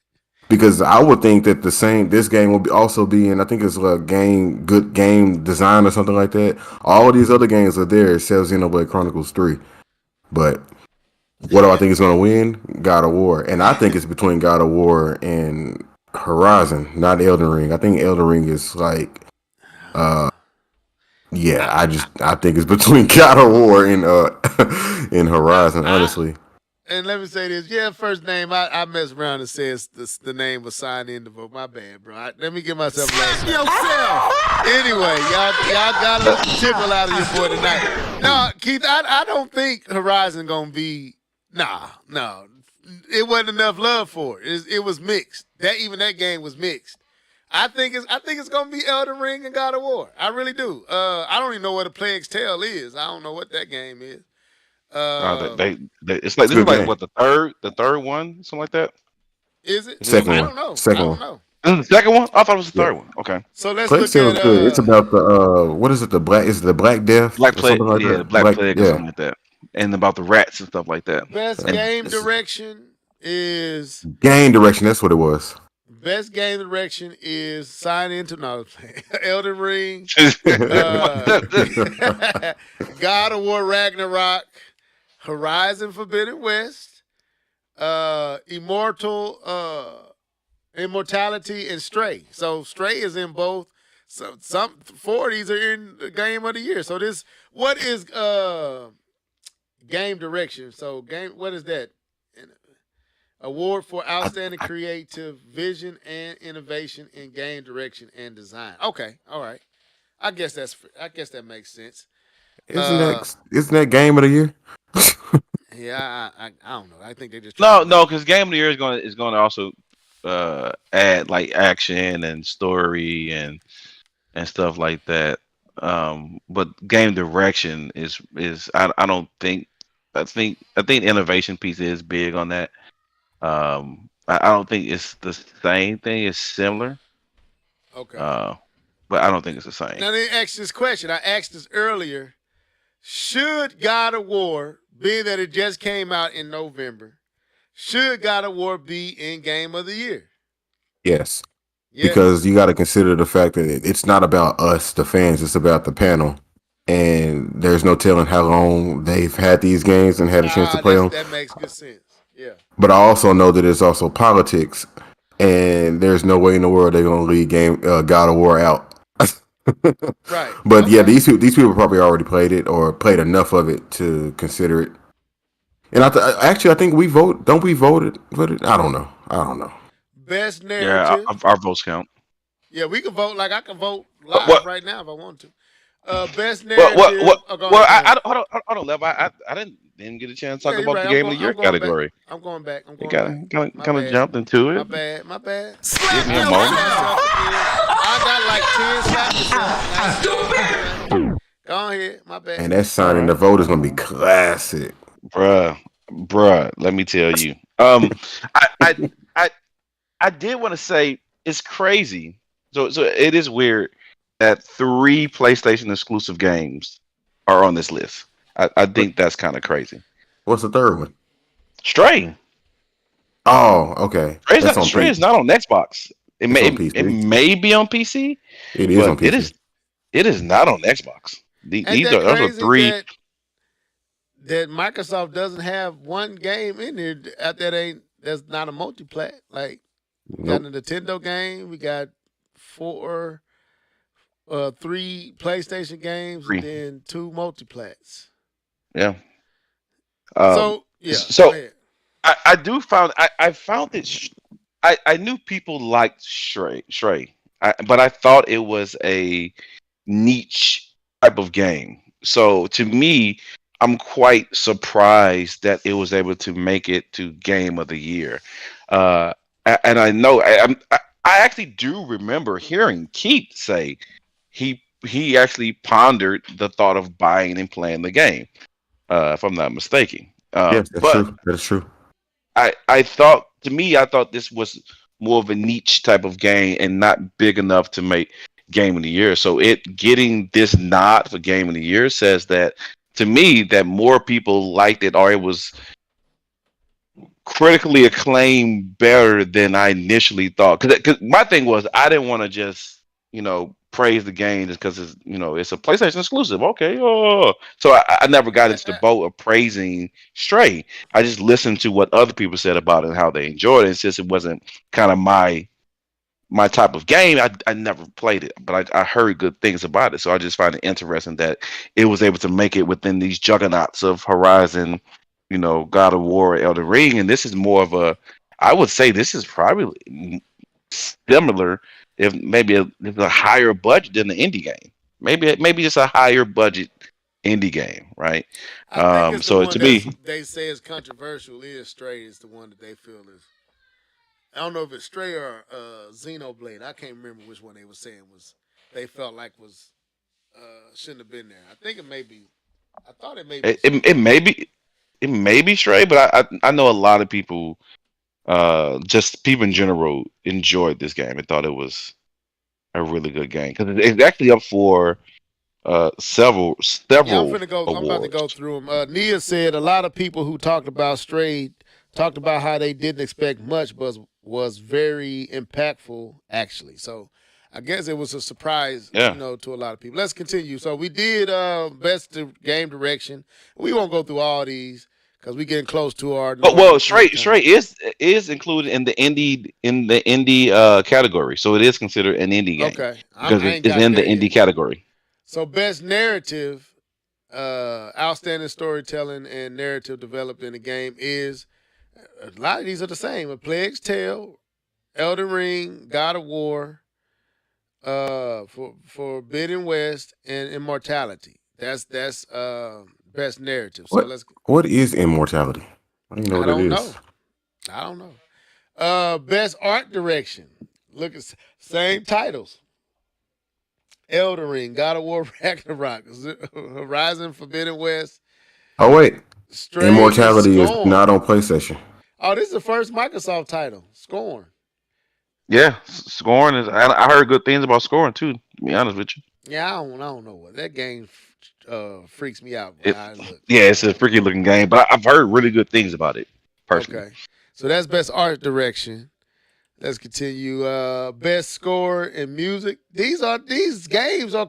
Because I would think that this game will also be in, I think it's a good game design or something like that. All of these other games are there except Xenoblade Chronicles 3. But what do I think is going to win? God of War. And I think it's between God of War and Horizon, not Elden Ring. I think Elden Ring is like, I think it's between God of War and and Horizon, honestly. And let me say this. Yeah, first name, I messed around and said the name was signed in to vote. My bad, bro. Let me give myself last yourself. Anyway, y'all got a little tickle out of your boy tonight. No, Keith, I don't think Horizon going to be, no. It wasn't enough love for it. It was mixed. That game was mixed. I think it's gonna be Elden Ring and God of War. I really do. I don't even know what a Plague's Tale is. I don't know what that game is. It's like this is like what the third one, something like that. Is it? Second one. I don't know. Second I one. don't know. This is the second one. I thought it was the third one. Okay. So let's Plague's look Tale at. is good. It's about the what is it? Is it the Black Death? Black Plague. Like Yeah, that? Black Plague or something like that. And about the rats and stuff like that. Best game direction is Game direction. That's what it was. Best game direction is sign into Elden Ring, God of War Ragnarok, Horizon Forbidden West, Immortal Immortality and Stray. So Stray is in both. So some 4 of these are in the game of the year. So what is game direction? So what is that? Award for outstanding creative vision and innovation in game direction and design. Okay, all right. I guess that makes sense. Isn't that game of the year? Yeah, I don't know. I think they just No, because game of the year is going to also add like action and story and stuff like that. But game direction is I don't think I think innovation piece is big on that. I don't think it's the same thing. It's similar. Okay. But I don't think it's the same. Now let me ask this question. I asked this earlier. Should God of War, being that it just came out in November, should God of War be in Game of the Year? Yes. Because you got to consider the fact that it's not about us, the fans. It's about the panel. And there's no telling how long they've had these games and had a chance to play them. That makes good sense. Yeah. But I also know that it's also politics. And there's no way in the world they're going to leave God of War out. Right. But yeah, these people probably already played it or played enough of it to consider it. And I think we vote. Don't we vote it? I don't know. Best narrative. Yeah, our votes count. Yeah, we can vote. Like I can vote live right now if I want to. Best narrative. Hold on, Lev. I didn't get a chance to talk about the Game of the Year category. I'm going back. Kind of jumped into it. My bad. Give me a moment. I got like 10 slaps. Go ahead. My bad. And that signing the vote is gonna be classic, bruh. Let me tell you. I did want to say it's crazy. So it is weird that 3 PlayStation exclusive games are on this list. I think that's kind of crazy. What's the third one? Stray. Oh, okay. Stray is not on Xbox. It may be on PC. It is on PC. It is not on Xbox. Those are 3 that Microsoft doesn't have one game in there that's not a multiplat. Like we got a Nintendo game, we got 3 PlayStation games, and then 2 multiplats. Yeah. So I found it. I knew people liked Stray, but I thought it was a niche type of game. So to me, I'm quite surprised that it was able to make it to Game of the Year. And I know I actually do remember hearing Keith say he actually pondered the thought of buying and playing the game, if I'm not mistaken. Yes, true. That's true. I thought this was more of a niche type of game and not big enough to make Game of the Year. So it getting this nod for Game of the Year says that to me that more people liked it, or it was critically acclaimed better than I initially thought. Because my thing was I didn't want to just praise the game just because it's a PlayStation exclusive. Okay, so I never got into the boat of praising Stray. I just listened to what other people said about it and how they enjoyed it. And since it wasn't kind of my type of game, I never played it, but I heard good things about it. So I just find it interesting that it was able to make it within these juggernauts of Horizon, God of War, Elden Ring, and this is more of I would say this is probably similar, if maybe a higher budget than the indie game. Maybe it's a higher budget indie game, right? So to me, they say it's controversial. Stray is the one that they feel is. I don't know if it's Stray or Xenoblade. I can't remember which one they were saying they felt like shouldn't have been there. I think it may be. I thought it may be. It may be Stray, but I know a lot of people. Just people in general enjoyed this game and thought it was a really good game because it's actually up for several awards. I'm about to go through them. Nia said a lot of people who talked about Stray talked about how they didn't expect much, but was very impactful actually. So I guess it was a surprise, to a lot of people. Let's continue. So we did best game direction. We won't go through all these because we getting close to our. Well, Stray is included in the indie category, so it is considered an indie game. Okay, because it's in the indie category. So best narrative, outstanding storytelling and narrative developed in the game is a lot of these are the same: A Plague's Tale, Elden Ring, God of War, for Forbidden West, and Immortality. That's best narrative. So what is Immortality? I don't know what it is. I don't know. Best art direction. Look at same titles. Elden Ring, God of War, Ragnarok, Horizon Forbidden West. Oh wait, Stray, Immortality is not on PlayStation. Oh, this is the first Microsoft title. Scorn. Yeah, Scorn is. I heard good things about Scorn too. To be honest with you. Yeah, I don't know what that game freaks me out. Yeah, it's a freaky looking game, but I've heard really good things about it personally. Okay, so that's best art direction. Let's continue. Best score and music. These games are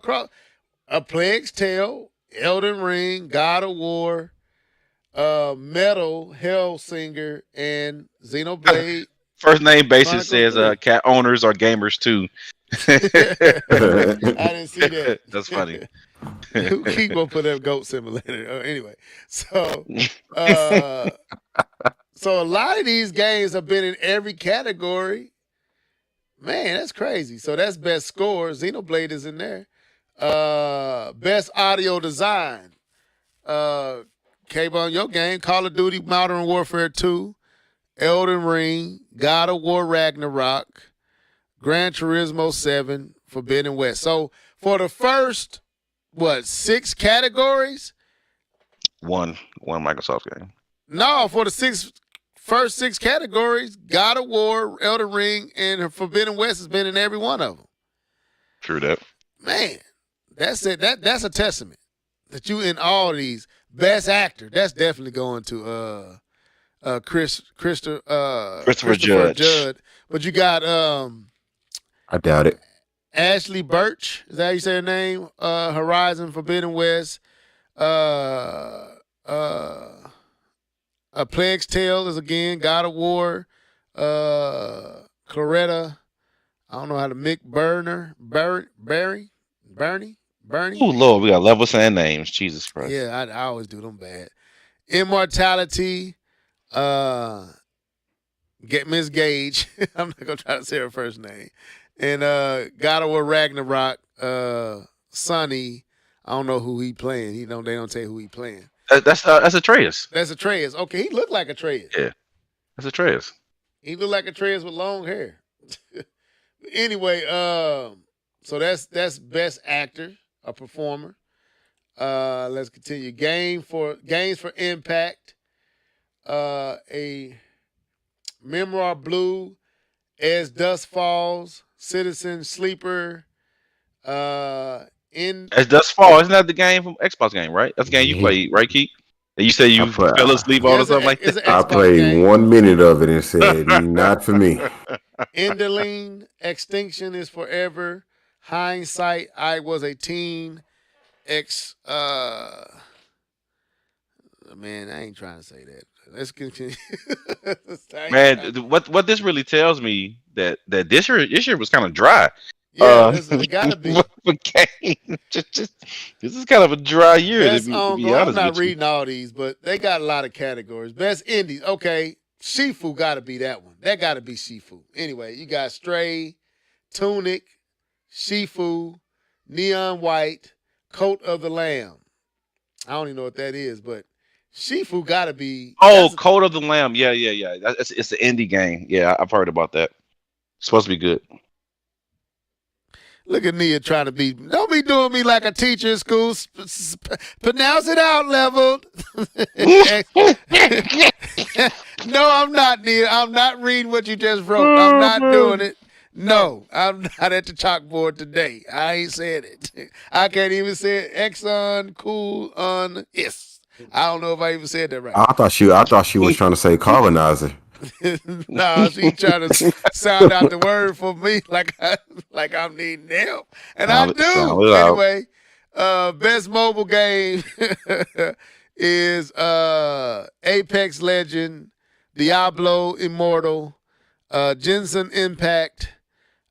A Plague's Tale, Elden Ring, God of War, Metal, Hellsinger, and Xenoblade. First name basis says cat owners are gamers too. I didn't see that. That's funny. Who keep on put that goat simulator? Anyway, so so a lot of these games have been in every category. Man, that's crazy. So that's best score. Xenoblade is in there. Best audio design. Came on your game. Call of Duty Modern Warfare 2, Elden Ring, God of War Ragnarok, Gran Turismo 7, Forbidden West. So for the first, 6 categories? One Microsoft game. No, for the first 6 categories, God of War, Elden Ring, and Forbidden West has been in every one of them. True that. Man, that's it. That's a testament that you in all of these. Best actor, that's definitely going to Christopher Judd. But you got I doubt it. Ashley Birch, is that how you say her name? Horizon Forbidden West. A Plague's Tale is again God of War. Coretta, I don't know how to Bernie. Oh Lord, we got levels and names. Jesus Christ. Yeah, I always do them bad. Immortality. Get Miss Gage. I'm not gonna try to say her first name. And God of War Ragnarok. Sonny. I don't know who he playing. They don't say who he playing. That's Atreus. That's Atreus. Okay, he looked like Atreus. Yeah, that's Atreus. He looked like Atreus with long hair. Anyway, so that's best actor, a performer. Let's continue. Games for impact. A Memoir Blue, As Dusk Falls, Citizen Sleeper. As Dusk Falls, isn't that the game from Xbox game, right? That's the game you played, right, Keith? And you say you fell asleep all or something like that. I played 1 minute of it and said, "Not for me." Enderling, Extinction is Forever. Hindsight, I Was a Teen. Man, I ain't trying to say that. Let's continue. Man, what this really tells me that this year was kind of dry. Yeah, it gotta be. This is kind of a dry year. Best Uncle, I'm not reading all these, but they got a lot of categories. Best Indies, okay. Shifu gotta be that one. That gotta be Shifu. Anyway, you got Stray, Tunic, Shifu, Neon White, Coat of the Lamb. I don't even know what that is, but Shifu gotta be. Coat of the Lamb. Yeah. It's an indie game. Yeah, I've heard about that. It's supposed to be good. Look at Nia trying to be. Don't be doing me like a teacher in school. Pronounce it out, Leveled. No, I'm not, Nia. I'm not reading what you just wrote. I'm not doing it. No, I'm not at the chalkboard today. I ain't said it. I can't even say it. Exxon, cool, on, yes. I don't know if I even said that right. I thought she was trying to say colonizer. No, she trying to sound out the word for me like I'm needing help. And I do. Anyway, best mobile game is Apex Legend, Diablo Immortal, Genshin Impact,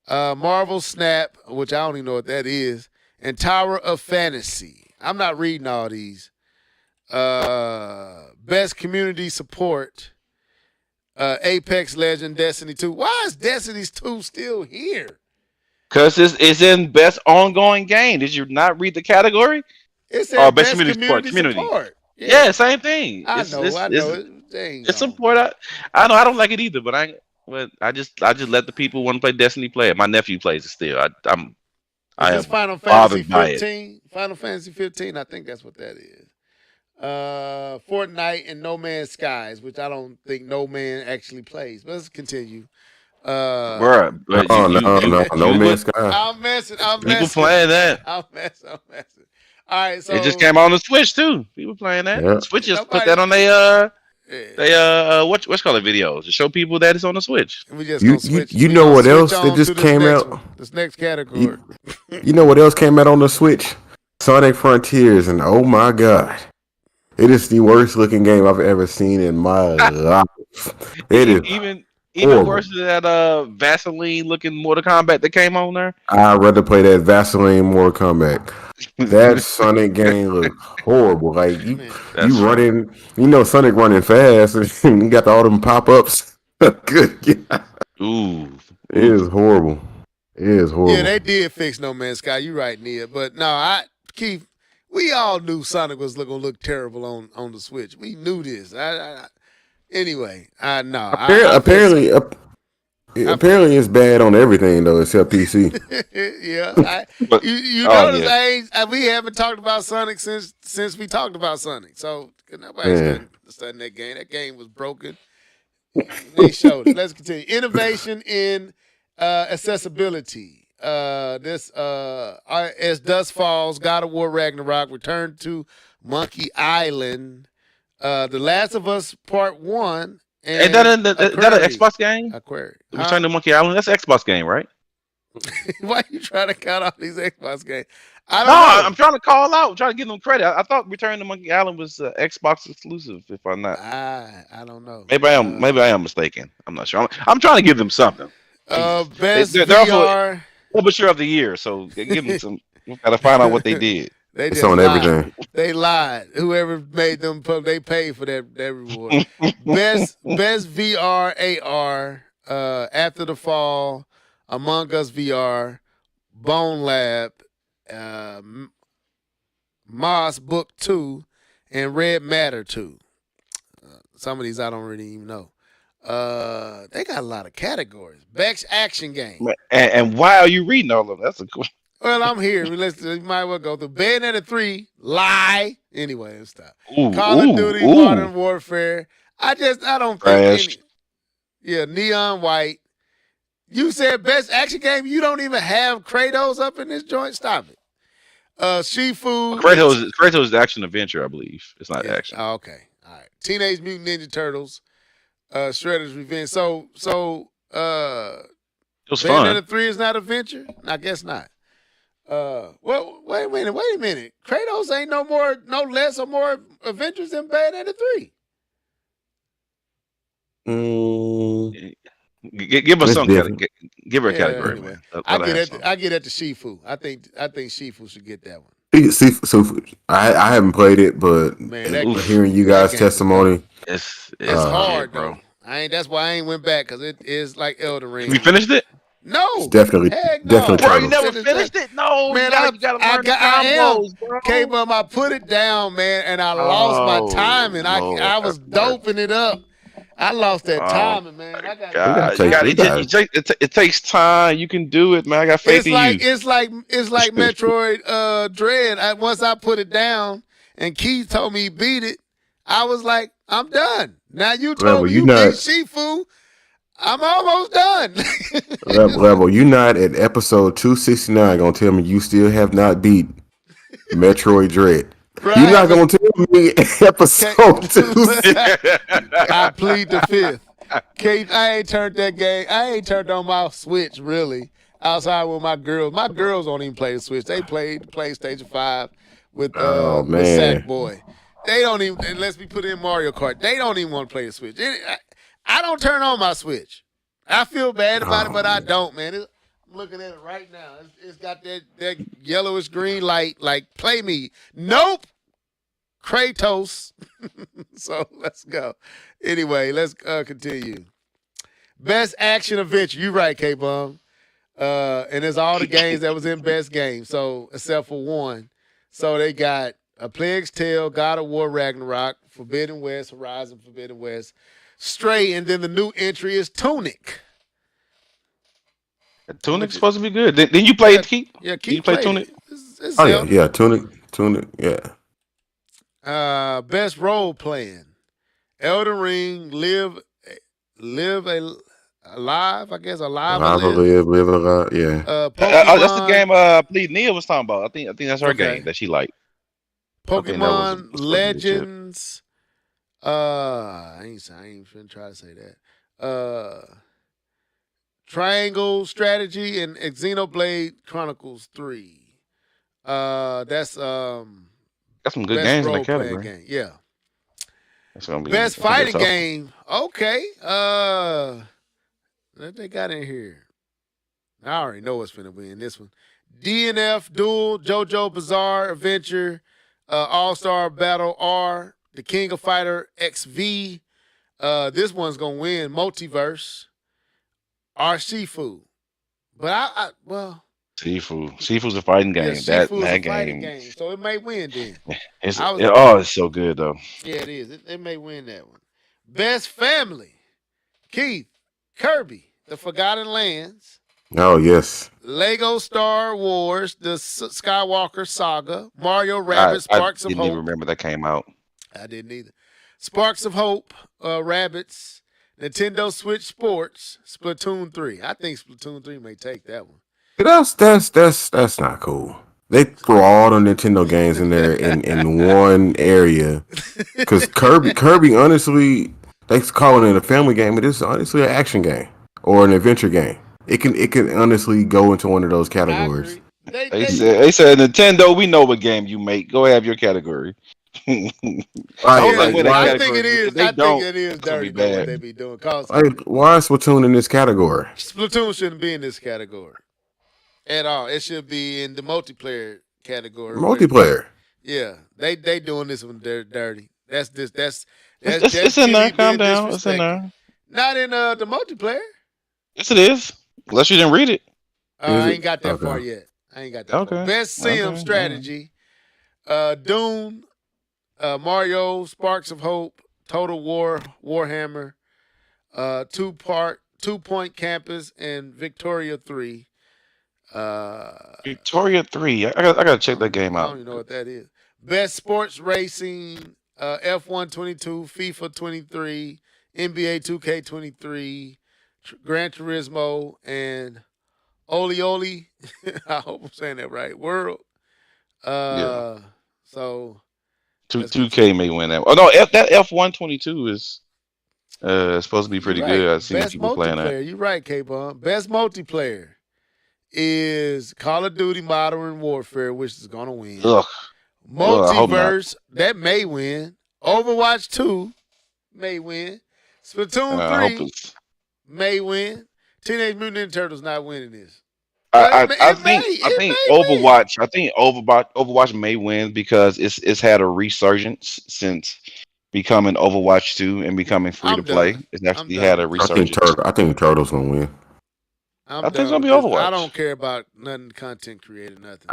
Marvel Snap, which I don't even know what that is, and Tower of Fantasy. I'm not reading all these. Best community support, Apex Legend, Destiny 2. Why is Destiny 2 still here? Because it's in best ongoing game. Did you not read the category? It said Best best community support. Yeah, same thing. I know. It's support. I know. I don't like it either, but I just let the people want to play Destiny play it. My nephew plays it still. I Is this am Final Fantasy bothered by it. 15? Final Fantasy 15, I think that's what that is. Fortnite and No Man's Skies, which I don't think No Man actually plays. But let's continue. Bruh, but No Man's Sky. I'm messing. People playing that. I'm messing. All right, so It just came on the Switch too. People playing that. Yeah. Switch just put that on they what's called videos to show people that it's on the Switch. We just gonna switch. You know what else that just came out? This next category. You know what else came out on the Switch? Sonic Frontiers, and oh my god, it is the worst looking game I've ever seen in my life. It is even horrible. worse than that Vaseline looking Mortal Kombat that came on there. I'd rather play that Vaseline Mortal Kombat. That Sonic game look horrible. Like you running, Sonic running fast, and you got all them pop ups. Good. Ooh, it is horrible. It is horrible. Yeah, they did fix No Man's Sky. You right, Nia. But no, Keith, we all knew Sonic was gonna look terrible on the Switch. We knew this. Anyway, no. Apparently, it's bad on everything though, except PC. Yeah, you notice we haven't talked about Sonic since we talked about Sonic. So nobody's studying that game. That game was broken. They showed it. Let's continue. Innovation in accessibility. As Dust Falls, God of War Ragnarok, Return to Monkey Island, The Last of Us Part 1. Is that an Xbox game? Aquarium. Return to Monkey Island. That's an Xbox game, right? Why are you trying to count all these Xbox games? I don't know. I'm trying to call out. I'm trying to give them credit. I thought Return to Monkey Island was Xbox exclusive. If I'm not, I don't know. Maybe I am mistaken. I'm not sure. I'm trying to give them something. Best VR. Publisher of the year. So give them some. We gotta find out what they did. It's on everything. They lied. Whoever made them, they paid for that reward. best VR AR. After the Fall, Among Us VR, Bone Lab, Moss Book 2, and Red Matter 2. Some of these I don't really even know. They got a lot of categories. Best action game. And why are you reading all of them? That's a question. Well, I'm here. You might as well go through. Bayonetta 3, lie. Anyway, let's stop. Call of Duty, Modern Warfare. I don't think Neon White. You said best action game. You don't even have Kratos up in this joint. Stop it. Shifu. Kratos is action adventure, I believe. It's not action. Oh, okay. All right. Teenage Mutant Ninja Turtles. Shredder's Revenge. So it was Bayonetta fun. 3 is not adventure? I guess not. Well, wait a minute. Kratos ain't no less or more adventures than Bayonetta 3. Give us some category. Give her a category. Anyway. I get at the Shifu. I think Shifu should get that one. So I haven't played it, but hearing you guys' testimony, it's hard, bro. That's why I ain't went back, because it is like Elden Ring. We finished it. No, it's definitely. Bro, you never finished it? No, man. You gotta learn the combos, bro. K-Bum, I put it down, man, and I lost my timing. I was doping it up. I lost that timing, man. It takes time. You can do it, man. I got faith in you. It's like Metroid Dread. Once I put it down, and Keith told me he beat it, I was like, I'm done. Now you told me you beat Shifu. I'm almost done. Level, you not at episode 269 gonna tell me you still have not beat Metroid Dread. Right. You're not gonna tell me episode 2. I plead the fifth. Kate, I ain't turned that game. I ain't turned on my Switch really. Outside with my girls. My girls don't even play the Switch. They played the PlayStation 5 with Sackboy. They don't even, unless we put in Mario Kart, they don't even want to play the Switch. I don't turn on my Switch. I feel bad about it, but I don't, man. I'm looking at it right now. It's got that yellowish green light, like, play me. Nope. Kratos. So let's go. Anyway, let's continue. Best action adventure. You right, K-Bum. And it's all the games that was in best game. So except for one. So they got A Plague's Tale, God of War Ragnarok, Forbidden West, Horizon Forbidden West, Stray, and then the new entry is Tunic. Tunic's supposed to be good. Didn't you play it, Keith? Yeah, Did you play Tunic? It's Oh yeah, Tunic, yeah. Best role playing. Elden Ring, Live Alive, I guess. Alive Live, yeah. Pokemon, That's the game I believe Nia was talking about. I think that's her game that she liked. Pokemon Legends. I ain't finna try to say that. Triangle Strategy and Xenoblade Chronicles 3. That's Got some good games in that category. Game. Yeah. That's gonna be Best fighting game. Okay. What they got in here? I already know what's finna win this one. DNF Duel, JoJo Bizarre Adventure, All-Star Battle R, The King of Fighter XV. This one's gonna win Multiverse, Shifu. But Shifu's a fighting game. Yeah, that game. So it may win then. It's so good though. Yeah, it is. It may win that one. Best family. Keith, Kirby, The Forgotten Lands. Oh yes. Lego Star Wars, The Skywalker Saga, Mario Rabbids, Sparks of Hope. I didn't even remember that came out. I didn't either. Sparks of Hope, Rabbids, Nintendo Switch Sports, Splatoon 3. I think Splatoon 3 may take that one. That's not cool. They throw all the Nintendo games in there in one area. Because Kirby, honestly, they calling it a family game, but it's honestly an action game or an adventure game. It can honestly go into one of those categories. They said Nintendo, we know what game you make. Go have your category. I think it is. I think it is dirty what they be doing. Why is Splatoon in this category? Splatoon shouldn't be in this category at all. It should be in the multiplayer category. Multiplayer. Yeah, they doing this one dirty. That's it's in there. Calm down. It's in there. Not in the multiplayer. Yes, it is. Unless you didn't read it. I ain't got that far yet. Far. Best Sim strategy. Dune, Mario, Sparks of Hope, Total War, Warhammer, 2 Point Campus, and Victoria 3. Victoria 3. I gotta check that game out. I don't even know what that is. Best sports racing, F1 22, FIFA 23, NBA 2K 23, Gran Turismo, and Oli. I hope I'm saying that right. World. Yeah. So 2K may win that. Oh no, that F122 is supposed to be pretty good. I've seen people playing that. You're right, K-Bum. Best multiplayer is Call of Duty Modern Warfare, which is gonna win. Ugh. Multiverse, that may win. Overwatch 2 may win. Splatoon 3 may win. Teenage Mutant Ninja Turtles not winning this. I think Overwatch. I think Overwatch may win because it's had a resurgence since becoming Overwatch 2 and becoming free to play. It's actually had a resurgence. I think Turtles gonna win. I think it's gonna be Overwatch. I don't care about nothing content created, nothing.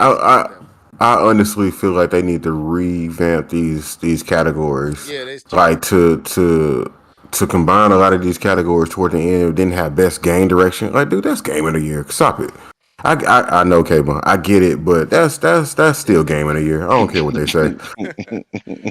I honestly feel like they need to revamp these categories. Yeah, they like to combine a lot of these categories toward the end. Didn't have best game direction. Like, dude, that's game of the year. Stop it. I know, K-Bun. I get it, but that's still game of the year. I don't care what they say.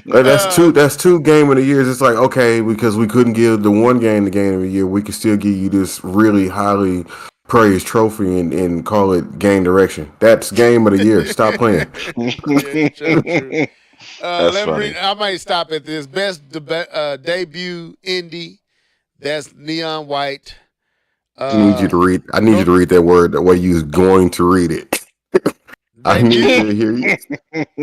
Like, that's two game of the years. It's like, okay, because we couldn't give the one game the game of the year, we can still give you this really highly praised trophy and call it game direction. That's game of the year. Stop playing. True. I might stop at this. Best debut indie. That's Neon White. I need you to read that word the way you're going to read it. I need to hear you.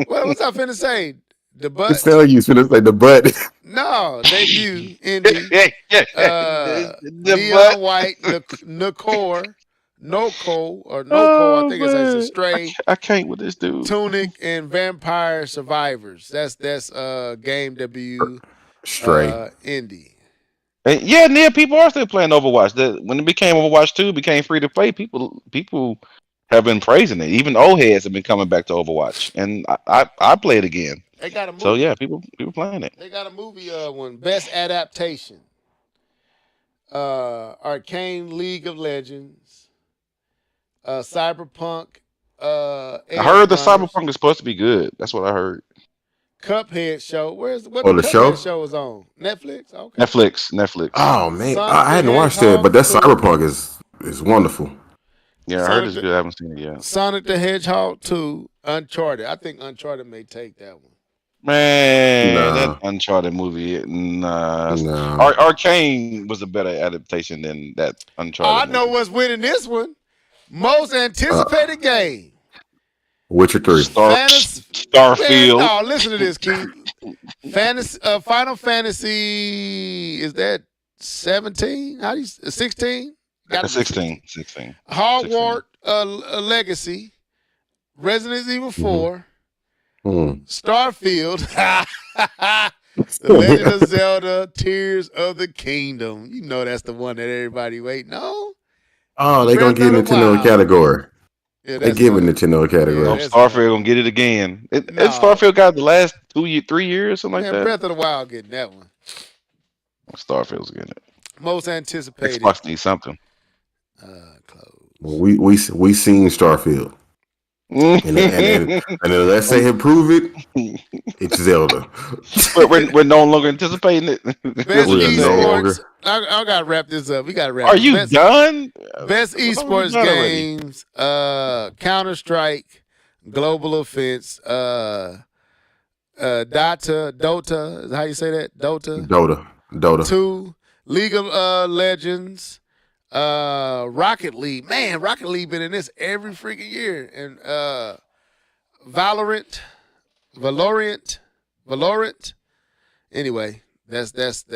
What's I finna say? The butt. It's still you should say the butt. No, debut Indy. The Neon White, Nocor, I think it's a stray. I can't with this dude. Tunic and Vampire Survivors. That's game debut. Stray. Indy. And yeah, Neil, people are still playing Overwatch. When it became Overwatch 2, it became free to play. People have been praising it. Even old heads have been coming back to Overwatch, and I play it again. They got a movie. So yeah, people playing it. They got a movie one. Best adaptation. Arcane League of Legends. Cyberpunk. I heard the Cyberpunk is supposed to be good. That's what I heard. Cuphead show. What the Cuphead show is on? Netflix? Okay. Netflix. Oh man, Sonic I hadn't the watched that, but that Hedgehog Cyberpunk is wonderful. Yeah, I heard it's good. I haven't seen it yet. Sonic the Hedgehog 2, Uncharted. I think Uncharted may take that one. Man, Nah. that Uncharted movie, nah. No. Arcane was a better adaptation than that Uncharted. I know what's winning this one. Most anticipated game. Witcher 3. Starfield. Man, no, listen to this, Keith. Final Fantasy, is that 17? 16? Gotta be 16. Hogwarts Legacy, Resident Evil 4, Starfield, The Legend of Zelda, Tears of the Kingdom. You know that's the one that everybody waiting on. Oh, they gonna get Nintendo category. Yeah, they give it Nintendo category. Yeah, Starfield gonna get it again. Starfield got the last 3 years, something like that. Breath of the Wild getting that one. Starfield's getting it. Most anticipated. Xbox needs something. Close. Well, we seen Starfield, and unless they improve it, it's Zelda. But we're no longer anticipating it. Best esports. I gotta wrap this up. We gotta wrap. Are you done? Best esports games. Counter Strike, Global Offense. Dota. Is how you say that? Dota. 2. League of Legends. Rocket League. Man, Rocket League been in this every freaking year. And Valorant. Anyway, that's best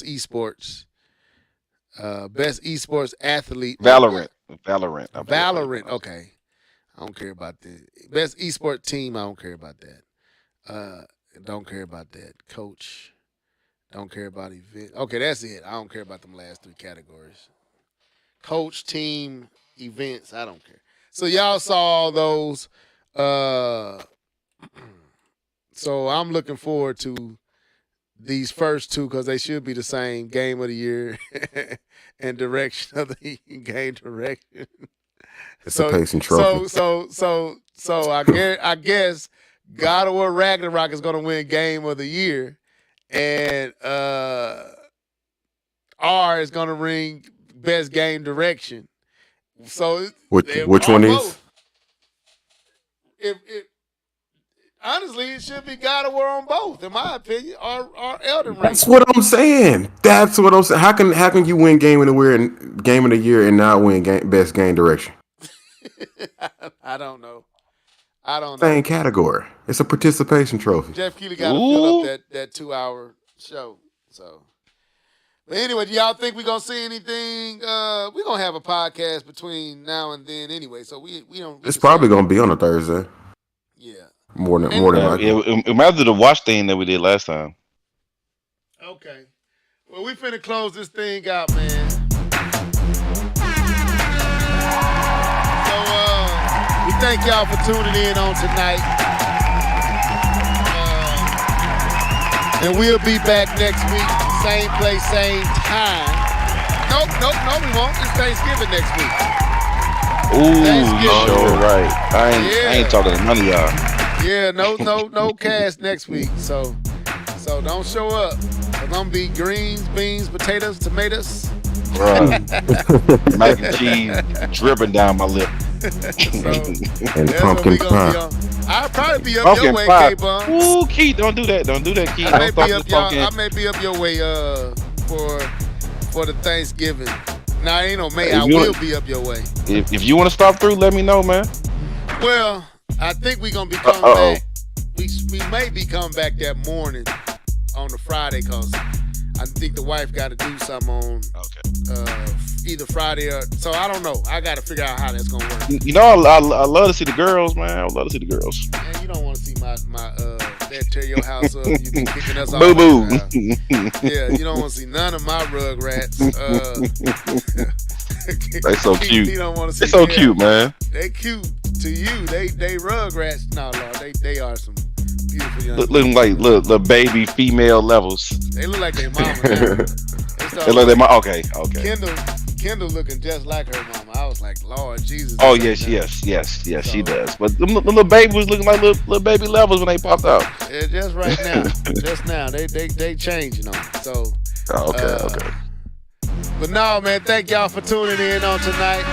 esports. Best esports athlete. Valorant. Okay. I don't care about that. Best esports team. I don't care about that. Don't care about that. Coach. Don't care about event. Okay, that's it. I don't care about them last 3 categories. Coach, team, events. I don't care. So y'all saw all those. So I'm looking forward to these first 2 because they should be the same: game of the year and direction of the game direction. It's a pacing trophy. So I guess God of War Ragnarok is going to win game of the year. And R is gonna ring best game direction. So which one is? If honestly, it should be God of War on both, in my opinion. Or Elden Ring. That's what I'm saying. How can you win game of the year and not win best game direction? I don't know. Same category. It's a participation trophy. Jeff Keighley got to fill up that 2-hour show. So, but anyway, do y'all think we're gonna see anything? We're gonna have a podcast between now and then anyway. So we don't. It's probably gonna be on a Thursday. Yeah. More than likely. It might do the watch thing that we did last time. Okay. Well, we finna close this thing out, man. We thank y'all for tuning in on tonight. And we'll be back next week. Same place, same time. Nope, we won't. It's Thanksgiving next week. Ooh, sure right. I ain't talking to none of y'all. Yeah, no cast next week. So don't show up. It's gonna be greens, beans, potatoes, tomatoes. Right. Mac and cheese dripping down my lip. And pumpkin pie. I'll probably be up your way, K-Bum. Ooh, Keith, don't do that, Keith. I may be up your way for the Thanksgiving. Now, ain't no May. I will be up your way. If you want to stop through, let me know, man. Well, I think we're gonna be coming back we may be coming back that morning on the Friday because I think the wife got to do something on either Friday or so. I don't know. I got to figure out how that's gonna work. You know, I love to see the girls, man. I love to see the girls. Man, you don't want to see my that tear your house up. You been kicking us off. Boo boo. Yeah, you don't want to see none of my Rugrats. They so cute. You don't want to see. They're so cute, man. They cute to you. They Rugrats. No, Lord, they are some beautiful young. Looking like little baby female levels. They look like their mama. Now. They look like my okay. Kendall looking just like her mama. I was like, Lord Jesus. Oh yes, she does. But the little baby was looking like little baby levels when they popped out. Yeah, just right now. Just now. They changing on it. So okay. But no, man, thank y'all for tuning in on tonight.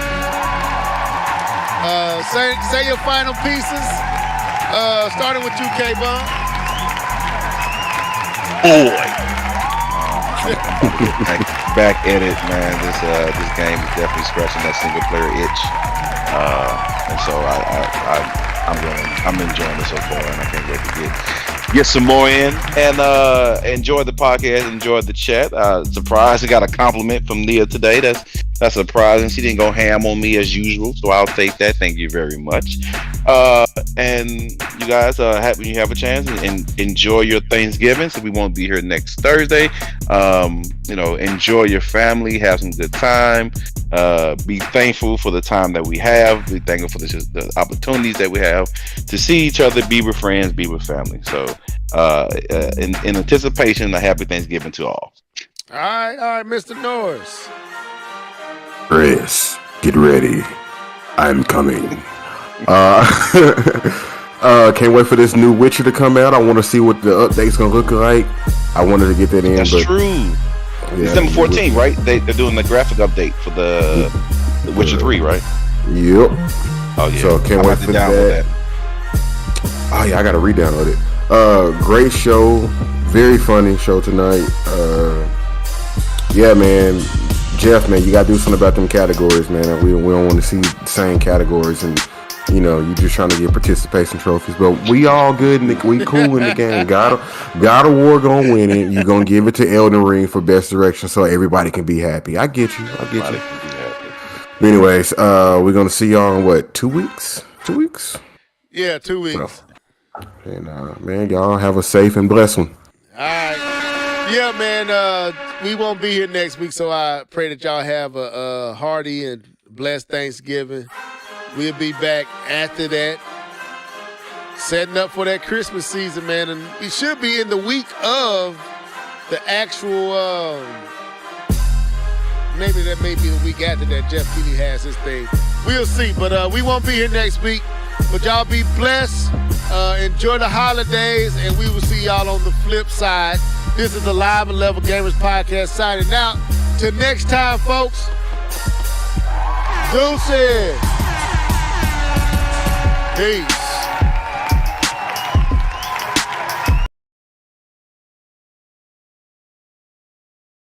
Say your final pieces. Starting with you, K-Bun. Back at it, man. This game is definitely scratching that single player itch, and so I'm enjoying it so far, and I can't wait to get some more in and enjoy the podcast, enjoy the chat. Surprised I got a compliment from Nia today. That's surprising. She didn't go ham on me as usual, so I'll take that. Thank you very much. And you guys, when you have a chance, and enjoy your Thanksgiving. So we won't be here next Thursday. Enjoy your family, have some good time. Be thankful for the time that we have. Be thankful for the opportunities that we have to see each other, be with friends, be with family. So, in anticipation, a happy Thanksgiving to all. All right, Mr. Norris. Chris, get ready. I'm coming. Can't wait for this new Witcher to come out. I want to see what the update's gonna look like. I wanted to get that in. That's true. Yeah, December 14th, right? They're doing the graphic update for the Witcher 3, right? Yep. Oh yeah. So can't wait for that. Oh yeah, I gotta re-download it. Great show, very funny show tonight. Yeah, man. Jeff, man, you gotta do something about them categories, man. We don't want to see the same categories, and you just trying to get participation trophies. But we all good, we cool in the game. God of War gonna win it. You gonna give it to Elden Ring for best direction, so everybody can be happy. I get you. But anyways, we're gonna see y'all in what, 2 weeks? 2 weeks? Yeah, 2 weeks. And man, y'all have a safe and blessed one. All right. Yeah, man, we won't be here next week, so I pray that y'all have a hearty and blessed Thanksgiving. We'll be back after that, setting up for that Christmas season, man. And we should be in the week of the actual, maybe that may be the week after that Jeff Keighley has his thing. We'll see, but we won't be here next week. But y'all be blessed, enjoy the holidays, and we will see y'all on the flip side. This is the Live and Level Gamers Podcast signing out. Till next time, folks. Deuces. Peace.